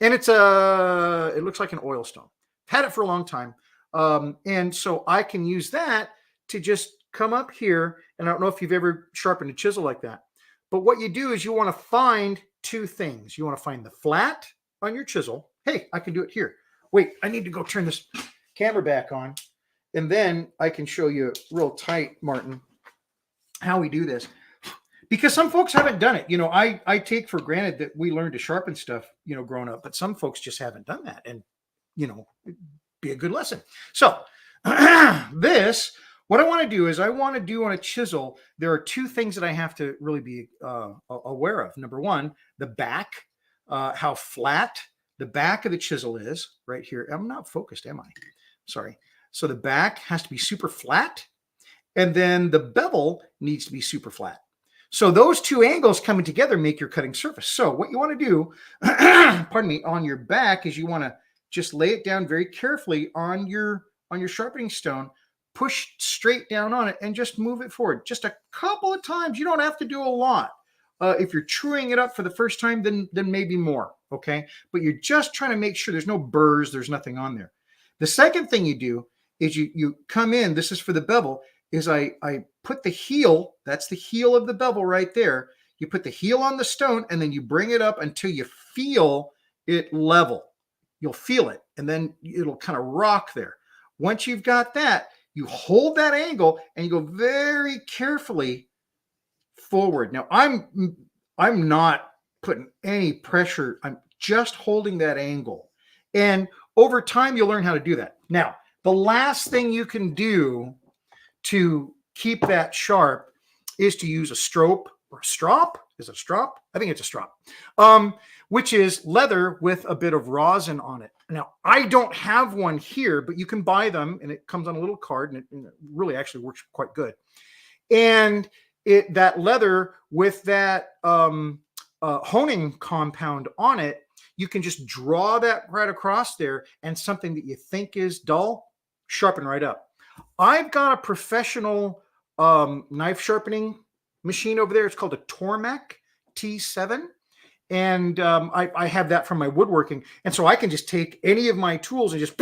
Speaker 1: And it looks like an oil stone. Had it for a long time. And so I can use that to just come up here. And I don't know if you've ever sharpened a chisel like that, but what you do is you want to find two things. You want to find the flat on your chisel. Hey, I can do it here. Wait, I need to go turn this camera back on. And then I can show you real tight, Martin, how we do this. Because some folks haven't done it. I take for granted that we learned to sharpen stuff, growing up, but some folks just haven't done that. And, it'd be a good lesson. So what I want to do is I want to do on a chisel, there are two things that I have to really be aware of. Number one, the back, how flat the back of the chisel is right here. I'm not focused, am I? Sorry. So the back has to be super flat, and then the bevel needs to be super flat. So those two angles coming together make your cutting surface. So what you want to do, pardon me, on your back is you want to just lay it down very carefully on your sharpening stone, push straight down on it, and just move it forward. Just a couple of times. You don't have to do a lot. If you're truing it up for the first time, then maybe more, okay? But you're just trying to make sure there's no burrs, there's nothing on there. The second thing you do is you come in, this is for the bevel, is I put the heel, that's the heel of the bevel right there. You put the heel on the stone, and then you bring it up until you feel it level. You'll feel it, and then it'll kind of rock there. Once you've got that, you hold that angle, and you go very carefully forward. Now, I'm not putting any pressure. I'm just holding that angle. And over time, you'll learn how to do that. Now, the last thing you can do to keep that sharp is to use a strope or a strop. Is it a strop? I think it's a strop, which is leather with a bit of rosin on it. Now, I don't have one here, but you can buy them, and it comes on a little card, and it really actually works quite good. And that leather with that honing compound on it, you can just draw that right across there, and something that you think is dull, sharpen right up. I've got a professional knife sharpening machine over there. It's called a Tormek T7. And I have that from my woodworking. And so I can just take any of my tools and just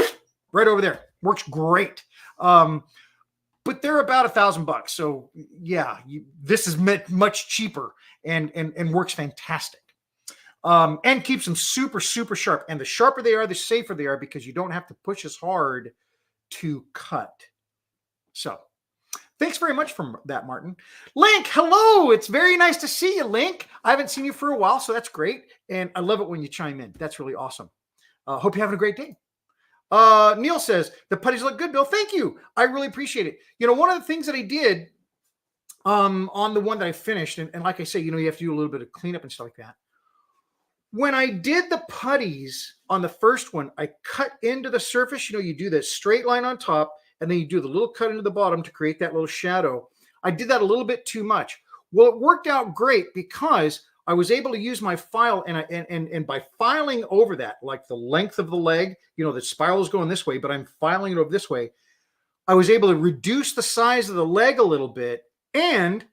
Speaker 1: right over there. Works great. But they're about $1,000. So yeah, this is much cheaper and works fantastic. And keeps them super, super sharp. And the sharper they are, the safer they are, because you don't have to push as hard to cut. So thanks very much for that, Martin. Link, hello. It's very nice to see you, Link. I haven't seen you for a while, so that's great. And I love it when you chime in. That's really awesome. Hope you're having a great day. Neil says, the putties look good, Bill. Thank you. I really appreciate it. One of the things that I did on the one that I finished, and like I say, you have to do a little bit of cleanup and stuff like that. When I did the putties on the first one, I cut into the surface. You know, you do the straight line on top, and then you do the little cut into the bottom to create that little shadow. I did that a little bit too much. Well, it worked out great because I was able to use my file, and by filing over that, like the length of the leg, you know, the spiral is going this way, but I'm filing it over this way. I was able to reduce the size of the leg a little bit, and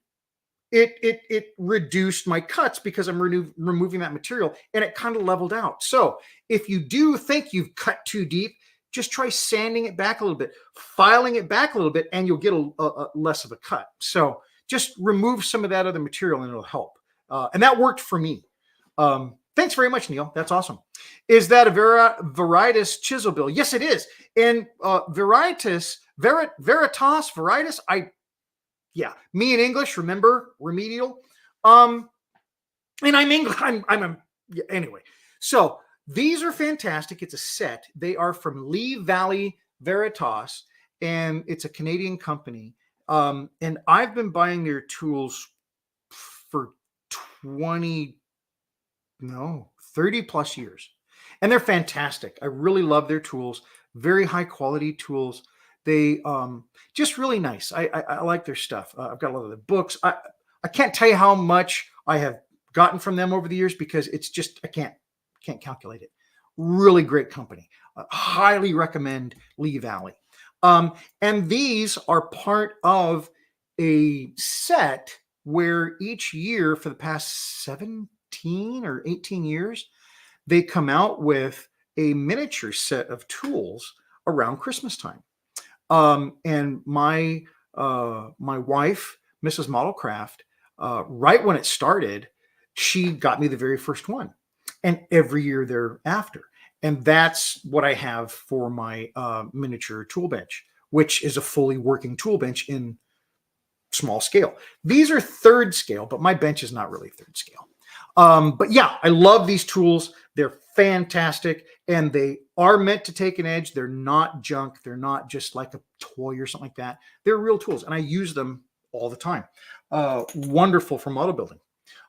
Speaker 1: it reduced my cuts because I'm removing that material, and it kind of leveled out. So if you do think you've cut too deep, just try sanding it back a little bit, filing it back a little bit, and you'll get a less of a cut. So just remove some of that other material and it'll help. And that worked for me. Thanks very much, Neil. That's awesome. Is that a Veritas chisel bill? Yes, it is. And Veritas, yeah, me in English, remember, remedial. And I'm English. Anyway. So these are fantastic. It's a set. They are from Lee Valley Veritas, and it's a Canadian company. And I've been buying their tools for 30 plus years. And they're fantastic. I really love their tools. Very high quality tools. They just really nice. I like their stuff. I've got a lot of the books. I can't tell you how much I have gotten from them over the years because it's just, I can't calculate it. Really great company. Highly recommend Lee Valley. And these are part of a set where each year for the past 17 or 18 years, they come out with a miniature set of tools around Christmas time. And my wife, Mrs. Modelcraft, right when it started, she got me the very first one, and every year thereafter. And that's what I have for my miniature tool bench, which is a fully working tool bench in small scale. These are third scale, but my bench is not really third scale. But yeah, I love these tools. They're fantastic, and they are meant to take an edge. They're not junk. They're not just like a toy or something like that. They're real tools, and I use them all the time. Wonderful for model building.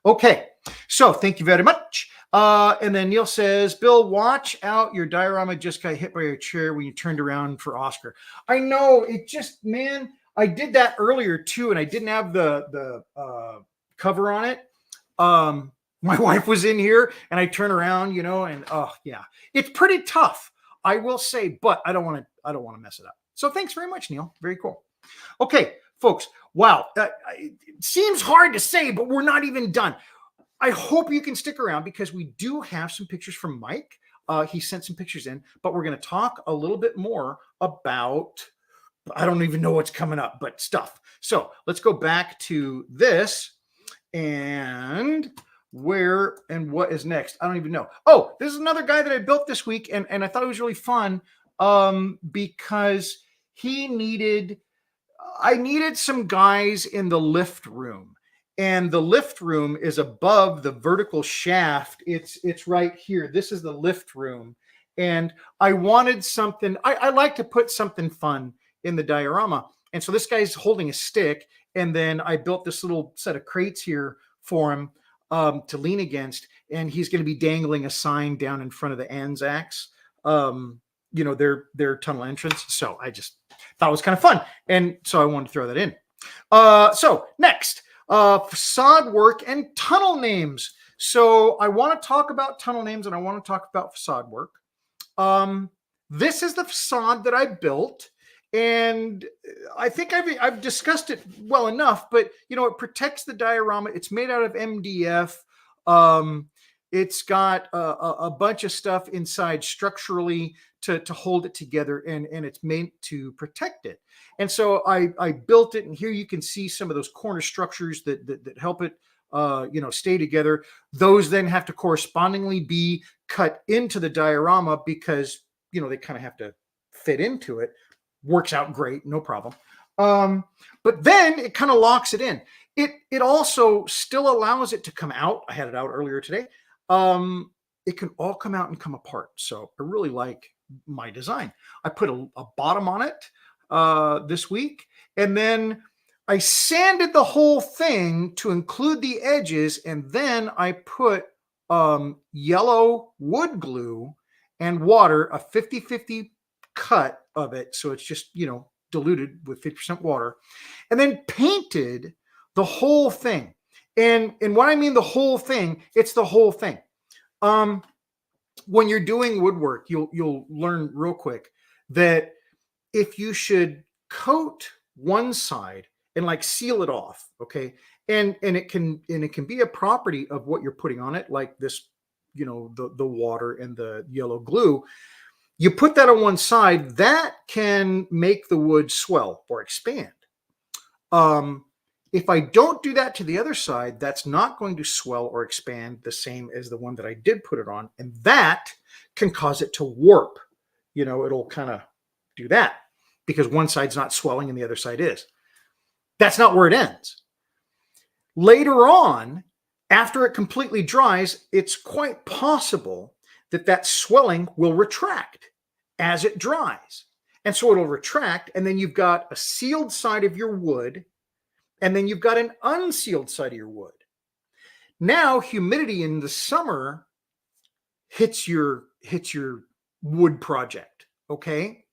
Speaker 1: Okay, so thank you very much. And then Neil says, Bill, watch out. Your diorama just got hit by your chair when you turned around for Oscar. I know, it just, man, I did that earlier too, and I didn't have the cover on it. My wife was in here, and I turn around, you know, and oh yeah, it's pretty tough, I will say, but I don't want to mess it up. So thanks very much, Neil. Very cool. Okay, folks. Wow, it seems hard to say, but we're not even done. I hope you can stick around because we do have some pictures from Mike. He sent some pictures in, but we're going to talk a little bit more about, I don't even know what's coming up, but stuff. So let's go back to this, and where and what is next? I don't even know. Oh, this is another guy that I built this week, and I thought it was really fun because I needed some guys in the lift room, and the lift room is above the vertical shaft. It's right here. This is the lift room, and I wanted something. I like to put something fun in the diorama, and so this guy's holding a stick, and then I built this little set of crates here for him to lean against, and he's going to be dangling a sign down in front of the Anzacs, you know, their tunnel entrance. So I just thought it was kind of fun, and so I wanted to throw that in. So next, facade work and tunnel names. So I want to talk about tunnel names, and I want to talk about facade work. This is the facade that I built, and I think I've discussed it well enough, but you know, it protects the diorama. It's made out of MDF. It's got a bunch of stuff inside structurally to hold it together, and it's meant to protect it. And so I built it, and here you can see some of those corner structures that help it you know, stay together. Those then have to correspondingly be cut into the diorama because, you know, they kind of have to fit into it. Works out great, no problem. But then it kind of locks it in. It also still allows it to come out. I had it out earlier today. It can all come out and come apart. So I really like my design. I put a bottom on it this week, and then I sanded the whole thing to include the edges, and then I put yellow wood glue and water, a 50-50 cut of it. So it's just, diluted with 50% water, and then painted the whole thing. And what I mean the whole thing, it's the whole thing. When you're doing woodwork, you'll learn real quick that if you should coat one side and like seal it off, okay, and it can be a property of what you're putting on it, like this, the water and the yellow glue. You put that on one side, that can make the wood swell or expand. If I don't do that to the other side, that's not going to swell or expand the same as the one that I did put it on, and that can cause it to warp. It'll kind of do that because one side's not swelling and the other side is. That's not where it ends. Later on, after it completely dries, it's quite possible that swelling will retract as it dries. And so it'll retract, and then you've got a sealed side of your wood, and then you've got an unsealed side of your wood. Now, humidity in the summer hits your wood project, okay?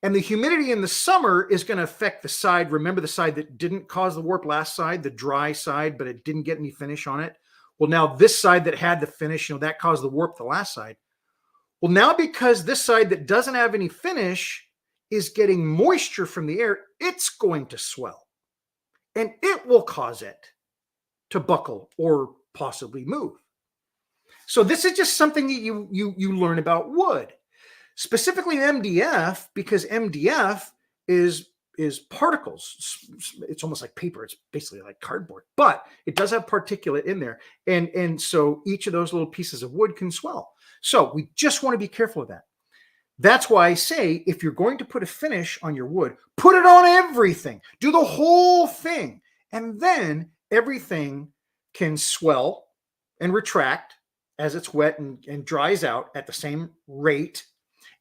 Speaker 1: And the humidity in the summer is going to affect the side. Remember the side that didn't cause the warp last side, the dry side, but it didn't get any finish on it? Well, now this side that had the finish, that caused the warp the last side. Well, now because this side that doesn't have any finish is getting moisture from the air, it's going to swell. And it will cause it to buckle or possibly move. So this is just something that you learn about wood. Specifically MDF, because MDF is particles. It's almost like paper. It's basically like cardboard, but it does have particulate in there. And so each of those little pieces of wood can swell. So we just want to be careful of that. That's why I say, if you're going to put a finish on your wood, put it on everything. Do the whole thing. And then everything can swell and retract as it's wet and dries out at the same rate.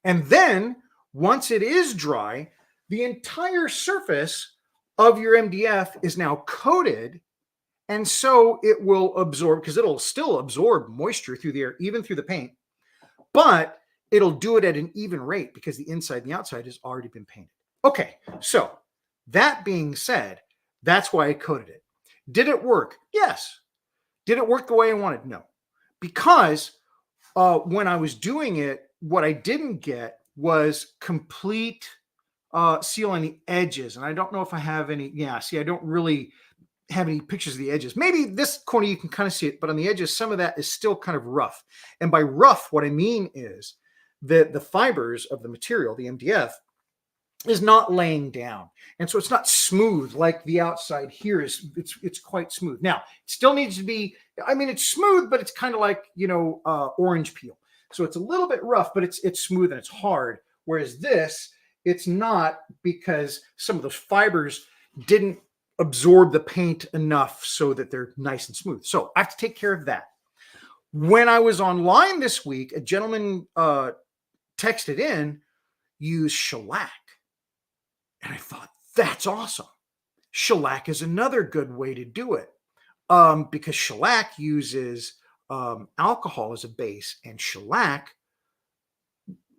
Speaker 1: And then once it is dry, the entire surface of your MDF is now coated. And so it will absorb, because it'll still absorb moisture through the air, even through the paint, but it'll do it at an even rate because the inside and the outside has already been painted. Okay, so that being said, that's why I coated it. Did it work? Yes. Did it work the way I wanted? No. Because when I was doing it, what I didn't get was complete seal on the edges. And I don't know if I have any. Yeah, see, I don't really have any pictures of the edges. Maybe this corner you can kind of see it, but on the edges, some of that is still kind of rough. And by rough, what I mean is that the fibers of the material, the MDF, is not laying down. And so it's not smooth like the outside here is. It's quite smooth. Now, it still needs to be, it's smooth, but it's kind of like, orange peel. So it's a little bit rough, but it's smooth and it's hard. Whereas this, it's not, because some of those fibers didn't absorb the paint enough so that they're nice and smooth. So I have to take care of that. When I was online this week, a gentleman texted in, use shellac. And I thought, that's awesome. Shellac is another good way to do it, because shellac uses alcohol as a base, and shellac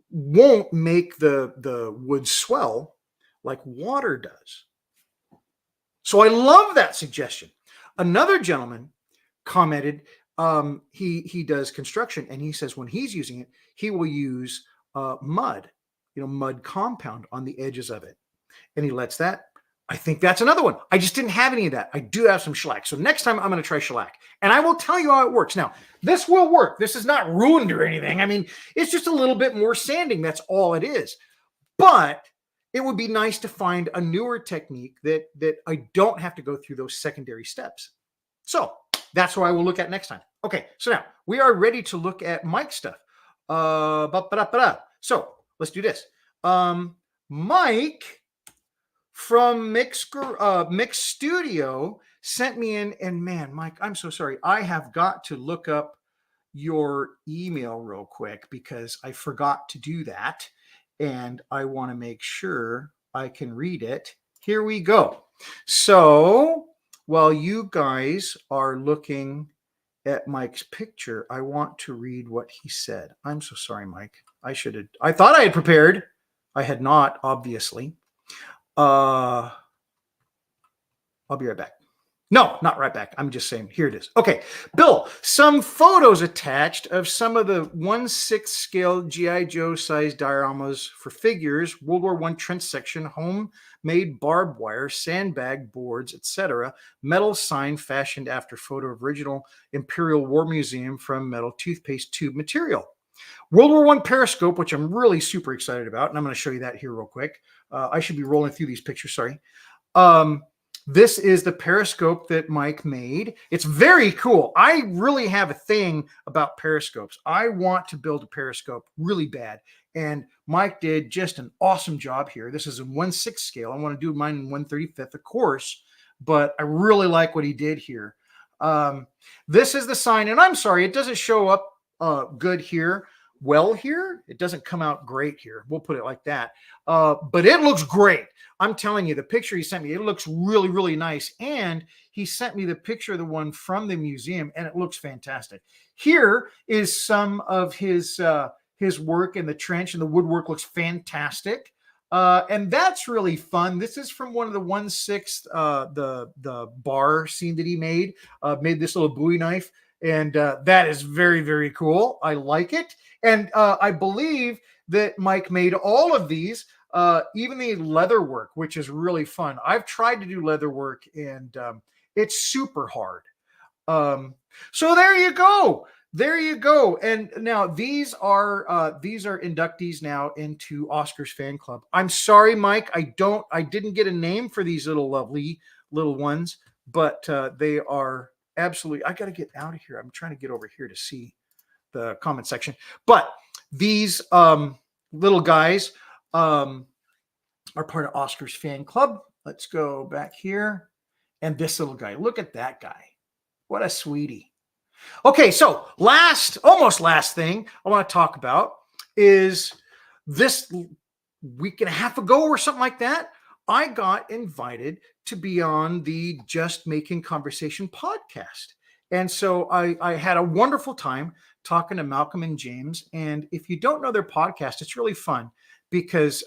Speaker 1: won't make the wood swell like water does. So I love that suggestion. Another gentleman commented, he does construction, and he says when he's using it, he will use mud compound on the edges of it. And he lets that. I think that's another one. I just didn't have any of that. I do have some shellac. So next time I'm going to try shellac, and I will tell you how it works. Now, this will work. This is not ruined or anything. It's just a little bit more sanding. That's all it is. But it would be nice to find a newer technique that I don't have to go through those secondary steps. So that's what I will look at next time. Okay, so now we are ready to look at mic stuff. So let's do this. Mike from Mix Studio sent me in, and man, Mike, I'm so sorry. I have got to look up your email real quick because I forgot to do that. And I want to make sure I can read it. Here we go. So while you guys are looking at Mike's picture, I want to read what he said. I'm so sorry, Mike. I thought I had prepared. I had not, obviously. I'll be right back. No, not right back. I'm just saying, here it is. Okay, Bill, some photos attached of some of the 1/6 scale G.I. Joe size dioramas for figures, World War I trench section, homemade barbed wire, sandbag boards, etc. Metal sign fashioned after photo of original Imperial War Museum from metal toothpaste tube material. World War I periscope, which I'm really super excited about, and I'm going to show you that here real quick. I should be rolling through these pictures, sorry. This is the periscope that Mike made. It's very cool. I really have a thing about periscopes. I want to build a periscope really bad. And Mike did just an awesome job here. This is a 1/6 scale. I want to do mine in 1/35, of course, but I really like what he did here. This is the sign, and I'm sorry, it doesn't show up good here. Well, here, it doesn't come out great here. We'll put it like that. But it looks great. I'm telling you, the picture he sent me, it looks really, really nice. And he sent me the picture of the one from the museum, and it looks fantastic. Here is some of his work in the trench, and the woodwork looks fantastic. And that's really fun. This is from one of the 1/6, the bar scene that he made this little Bowie knife. And that is very, very cool. I like it. And I believe that Mike made all of these, even the leather work, which is really fun. I've tried to do leather work, and it's super hard. So there you go. There you go. And now these are inductees now into Oscar's fan club. I'm sorry, Mike. I didn't get a name for these little lovely little ones, but they are absolutely. I got to get out of here. I'm trying to get over here to see the comment section. But these little guys are part of Oscar's fan club. Let's go back here. And this little guy, look at that guy. What a sweetie. Okay, so almost last thing I want to talk about is this week and a half ago or something like that, I got invited to be on the Just Making Conversation podcast. And so I had a wonderful time talking to Malcolm and James. And if you don't know their podcast, it's really fun because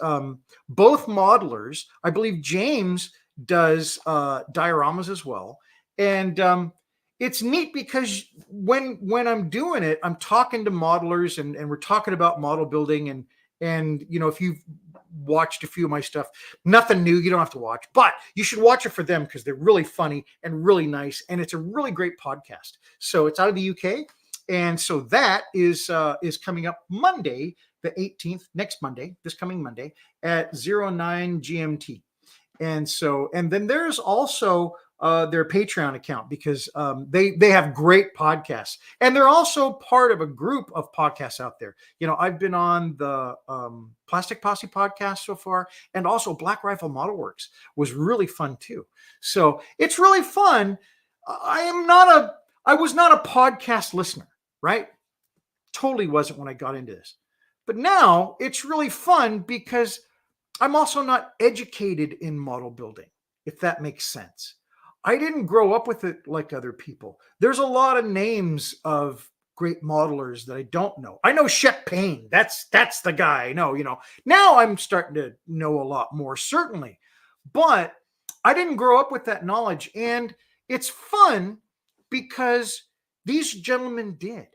Speaker 1: both modelers, I believe James does dioramas as well. And it's neat because when I'm doing it, I'm talking to modelers and we're talking about model building. And you know, if you've watched a few of my stuff, nothing new, you don't have to watch, but you should watch it for them because they're really funny and really nice. And it's a really great podcast. So it's out of the UK. And so that is coming up Monday, the 18th, next Monday, this coming Monday at 09 GMT. And then there's also their Patreon account because they have great podcasts, and they're also part of a group of podcasts out there. You know, I've been on the Plastic Posse podcast so far, and also Black Rifle Model Works was really fun too. So it's really fun. I was not a podcast listener, right? Totally wasn't when I got into this, but now it's really fun because I'm also not educated in model building, if that makes sense. I didn't grow up with it like other people. There's a lot of names of great modelers that I don't know. I know Shep Payne. That's the guy I know, you know. Now I'm starting to know a lot more, certainly. But I didn't grow up with that knowledge. And it's fun because these gentlemen did.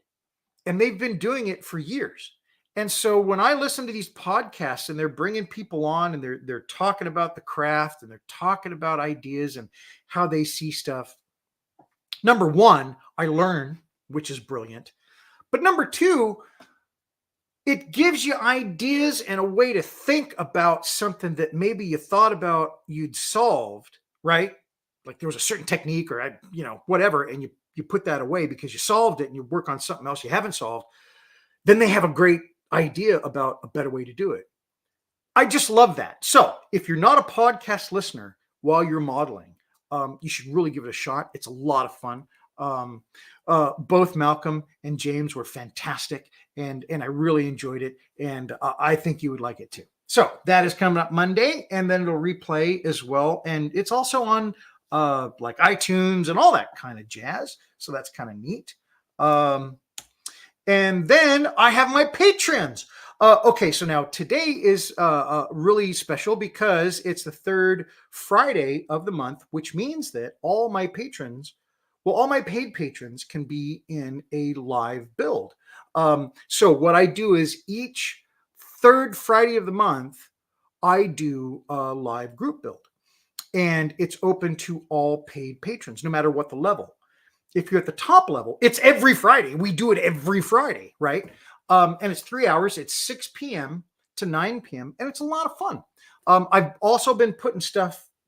Speaker 1: And they've been doing it for years. And so when I listen to these podcasts and they're bringing people on and they're talking about the craft and they're talking about ideas and how they see stuff, number one, I learn, which is brilliant. But number two, it gives you ideas and a way to think about something that maybe you thought about you'd solved, right? Like there was a certain technique or, whatever, and you put that away because you solved it and you work on something else you haven't solved. Then they have a great idea about a better way to do it. I just love that. So if you're not a podcast listener while you're modeling, you should really give it a shot. It's a lot of fun. Both Malcolm and James were fantastic, and I really enjoyed it, and I think you would like it too. So that is coming up Monday, and then it'll replay as well, and it's also on like iTunes and all that kind of jazz. So that's kind of neat. And then I have my patrons. Okay, so now today is really special because it's the third Friday of the month, which means that all my patrons, well, all my paid patrons can be in a live build. So what I do is each third Friday of the month, I do a live group build. And it's open to all paid patrons, no matter what the level. If you're at the top level, it's every Friday. We do it every Friday, right? And it's 3 hours. It's 6 p.m. to 9 p.m. And it's a lot of fun. I've also been putting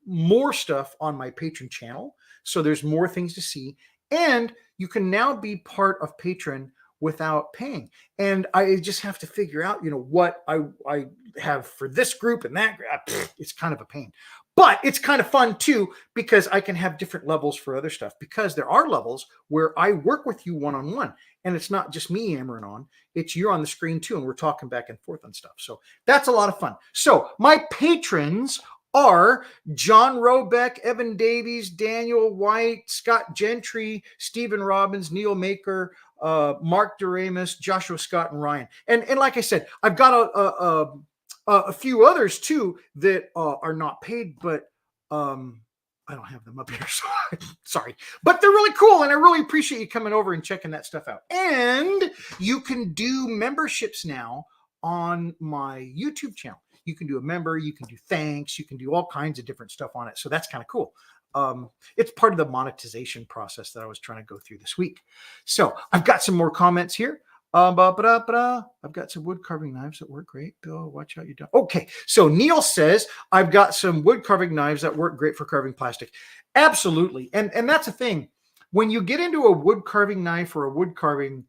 Speaker 1: more stuff on my Patreon channel. So there's more things to see. And you can now be part of Patreon without paying. And I just have to figure out, what I have for this group and that. It's kind of a pain. But it's kind of fun too, because I can have different levels for other stuff, because there are levels where I work with you one-on-one, and it's not just me hammering on, it's you're on the screen too, and we're talking back and forth on stuff. So that's a lot of fun. So my patrons are John Robeck, Evan Davies, Daniel White, Scott Gentry, Stephen Robbins, Neil Maker, Mark Doremus, Joshua Scott, and Ryan. And like I said, I've got a few others too that are not paid, but I don't have them up here. So sorry, but they're really cool, and I really appreciate you coming over and checking that stuff out. And you can do memberships now on my YouTube channel. You can do a member, you can do thanks, you can do all kinds of different stuff on it. So that's kind of cool. It's part of the monetization process that I was trying to go through this week. So I've got some more comments here. I've got some wood carving knives that work great. Bill, watch out, you don't. Okay, so Neil says, I've got some wood carving knives that work great for carving plastic. Absolutely. And that's the thing. When you get into a wood carving knife or a wood carving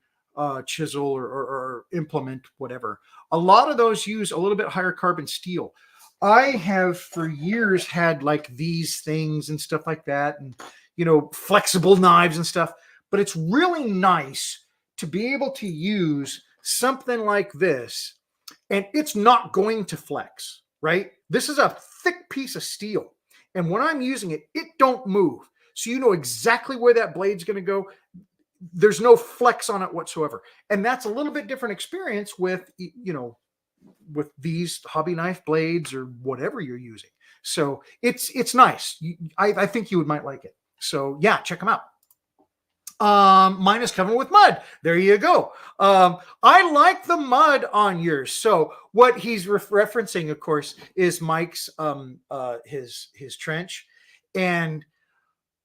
Speaker 1: chisel or implement, whatever, a lot of those use a little bit higher carbon steel. I have for years had like these things and stuff like that, and, flexible knives and stuff, but it's really nice to be able to use something like this, and it's not going to flex, right? This is a thick piece of steel, and when I'm using it, it don't move. So you know exactly where that blade's going to go. There's no flex on it whatsoever. And that's a little bit different experience with, with these hobby knife blades or whatever you're using. So it's nice. I think you might like it. So yeah, check them out. Mine is covered with mud. There you go. I like the mud on yours. So what he's referencing, of course, is Mike's his trench, and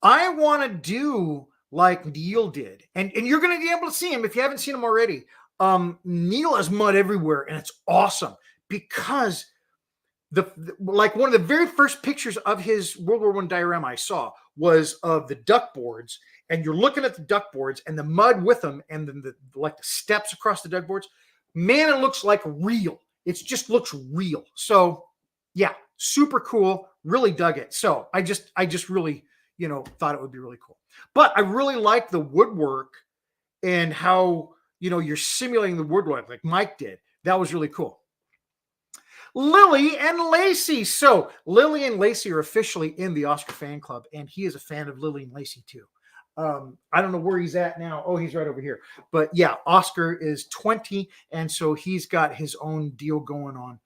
Speaker 1: I want to do like Neil did, and you're going to be able to see him if you haven't seen him already. Neil has mud everywhere, and it's awesome because like one of the very first pictures of his World War I diorama I saw was of the duck boards, and you're looking at the duck boards and the mud with them, and then the steps across the duck boards. Man, it looks like real. It just looks real. So yeah, super cool. Really dug it. So I just really, thought it would be really cool. But I really like the woodwork and how, you're simulating the woodwork like Mike did. That was really cool. Lily and Lacey. So Lily and Lacey are officially in the Oscar fan club, and he is a fan of Lily and Lacey too. I don't know where he's at now. Oh, he's right over here. But yeah, Oscar is 20, and so he's got his own deal going on,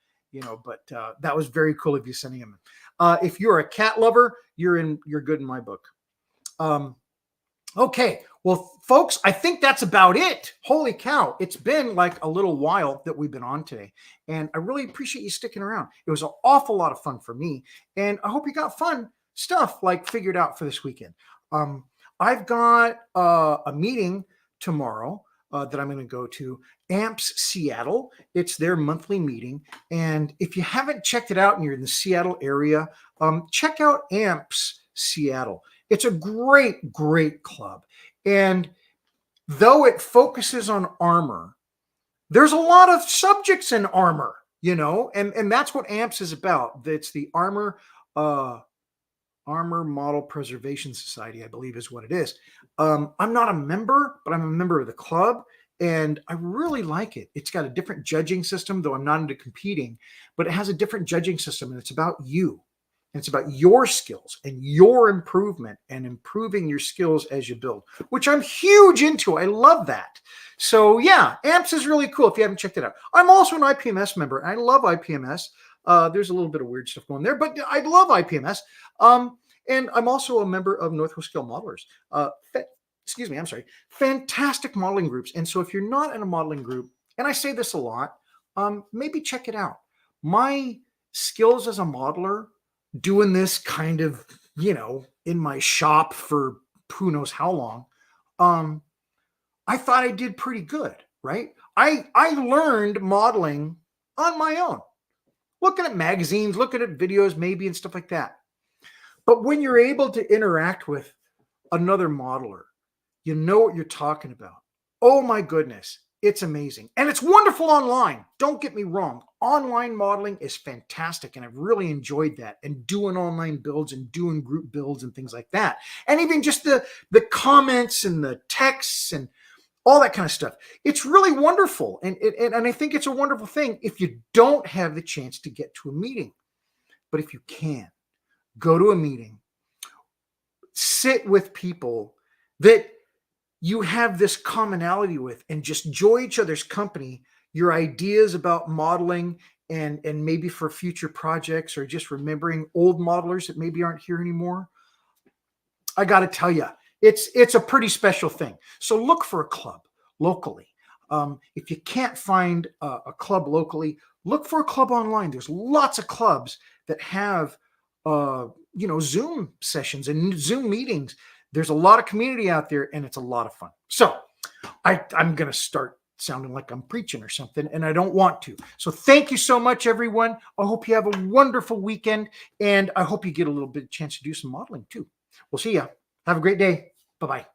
Speaker 1: but that was very cool of you sending him. If you're a cat lover, you're good in my book. Okay, well, folks, I think that's about it. Holy cow. It's been like a little while that we've been on today, and I really appreciate you sticking around. It was an awful lot of fun for me, and I hope you got fun stuff like figured out for this weekend. I've got a meeting tomorrow that I'm going to go to, AMPS Seattle. It's their monthly meeting, and if you haven't checked it out and you're in the Seattle area, check out AMPS Seattle. It's a great, great club. And though it focuses on armor, there's a lot of subjects in armor, and that's what AMPS is about. It's the Armor Model Preservation Society, I believe is what it is. I'm not a member, but I'm a member of the club, and I really like it. It's got a different judging system, though I'm not into competing, but it has a different judging system, and it's about you. And it's about your skills and your improvement and improving your skills as you build, which I'm huge into. I love that. So yeah, AMPS is really cool if you haven't checked it out. I'm also an IPMS member. I love IPMS. There's a little bit of weird stuff going there, but I love IPMS. And I'm also a member of Northwest Scale Modelers. Excuse me, I'm sorry. Fantastic modeling groups. And so if you're not in a modeling group, and I say this a lot, maybe check it out. My skills as a modeler, doing this kind of, in my shop for who knows how long, I thought I did pretty good, right? I learned modeling on my own, looking at magazines, looking at videos maybe and stuff like that. But when you're able to interact with another modeler, you know what you're talking about. Oh my goodness, it's amazing. And it's wonderful online. Don't get me wrong. Online modeling is fantastic. And I've really enjoyed that, and doing online builds and doing group builds and things like that. And even just the comments and the texts and all that kind of stuff. It's really wonderful. And I think it's a wonderful thing if you don't have the chance to get to a meeting. But if you can, go to a meeting, sit with people that you have this commonality with, and just enjoy each other's company, your ideas about modeling, and maybe for future projects, or just remembering old modelers that maybe aren't here anymore. I got to tell you, it's a pretty special thing. So look for a club locally. If you can't find a club locally, look for a club online. There's lots of clubs that have Zoom sessions and Zoom meetings. There's a lot of community out there, and it's a lot of fun. So I'm going to start sounding like I'm preaching or something, and I don't want to. So thank you so much, everyone. I hope you have a wonderful weekend, and I hope you get a little bit of chance to do some modeling too. We'll see ya. Have a great day. Bye-bye.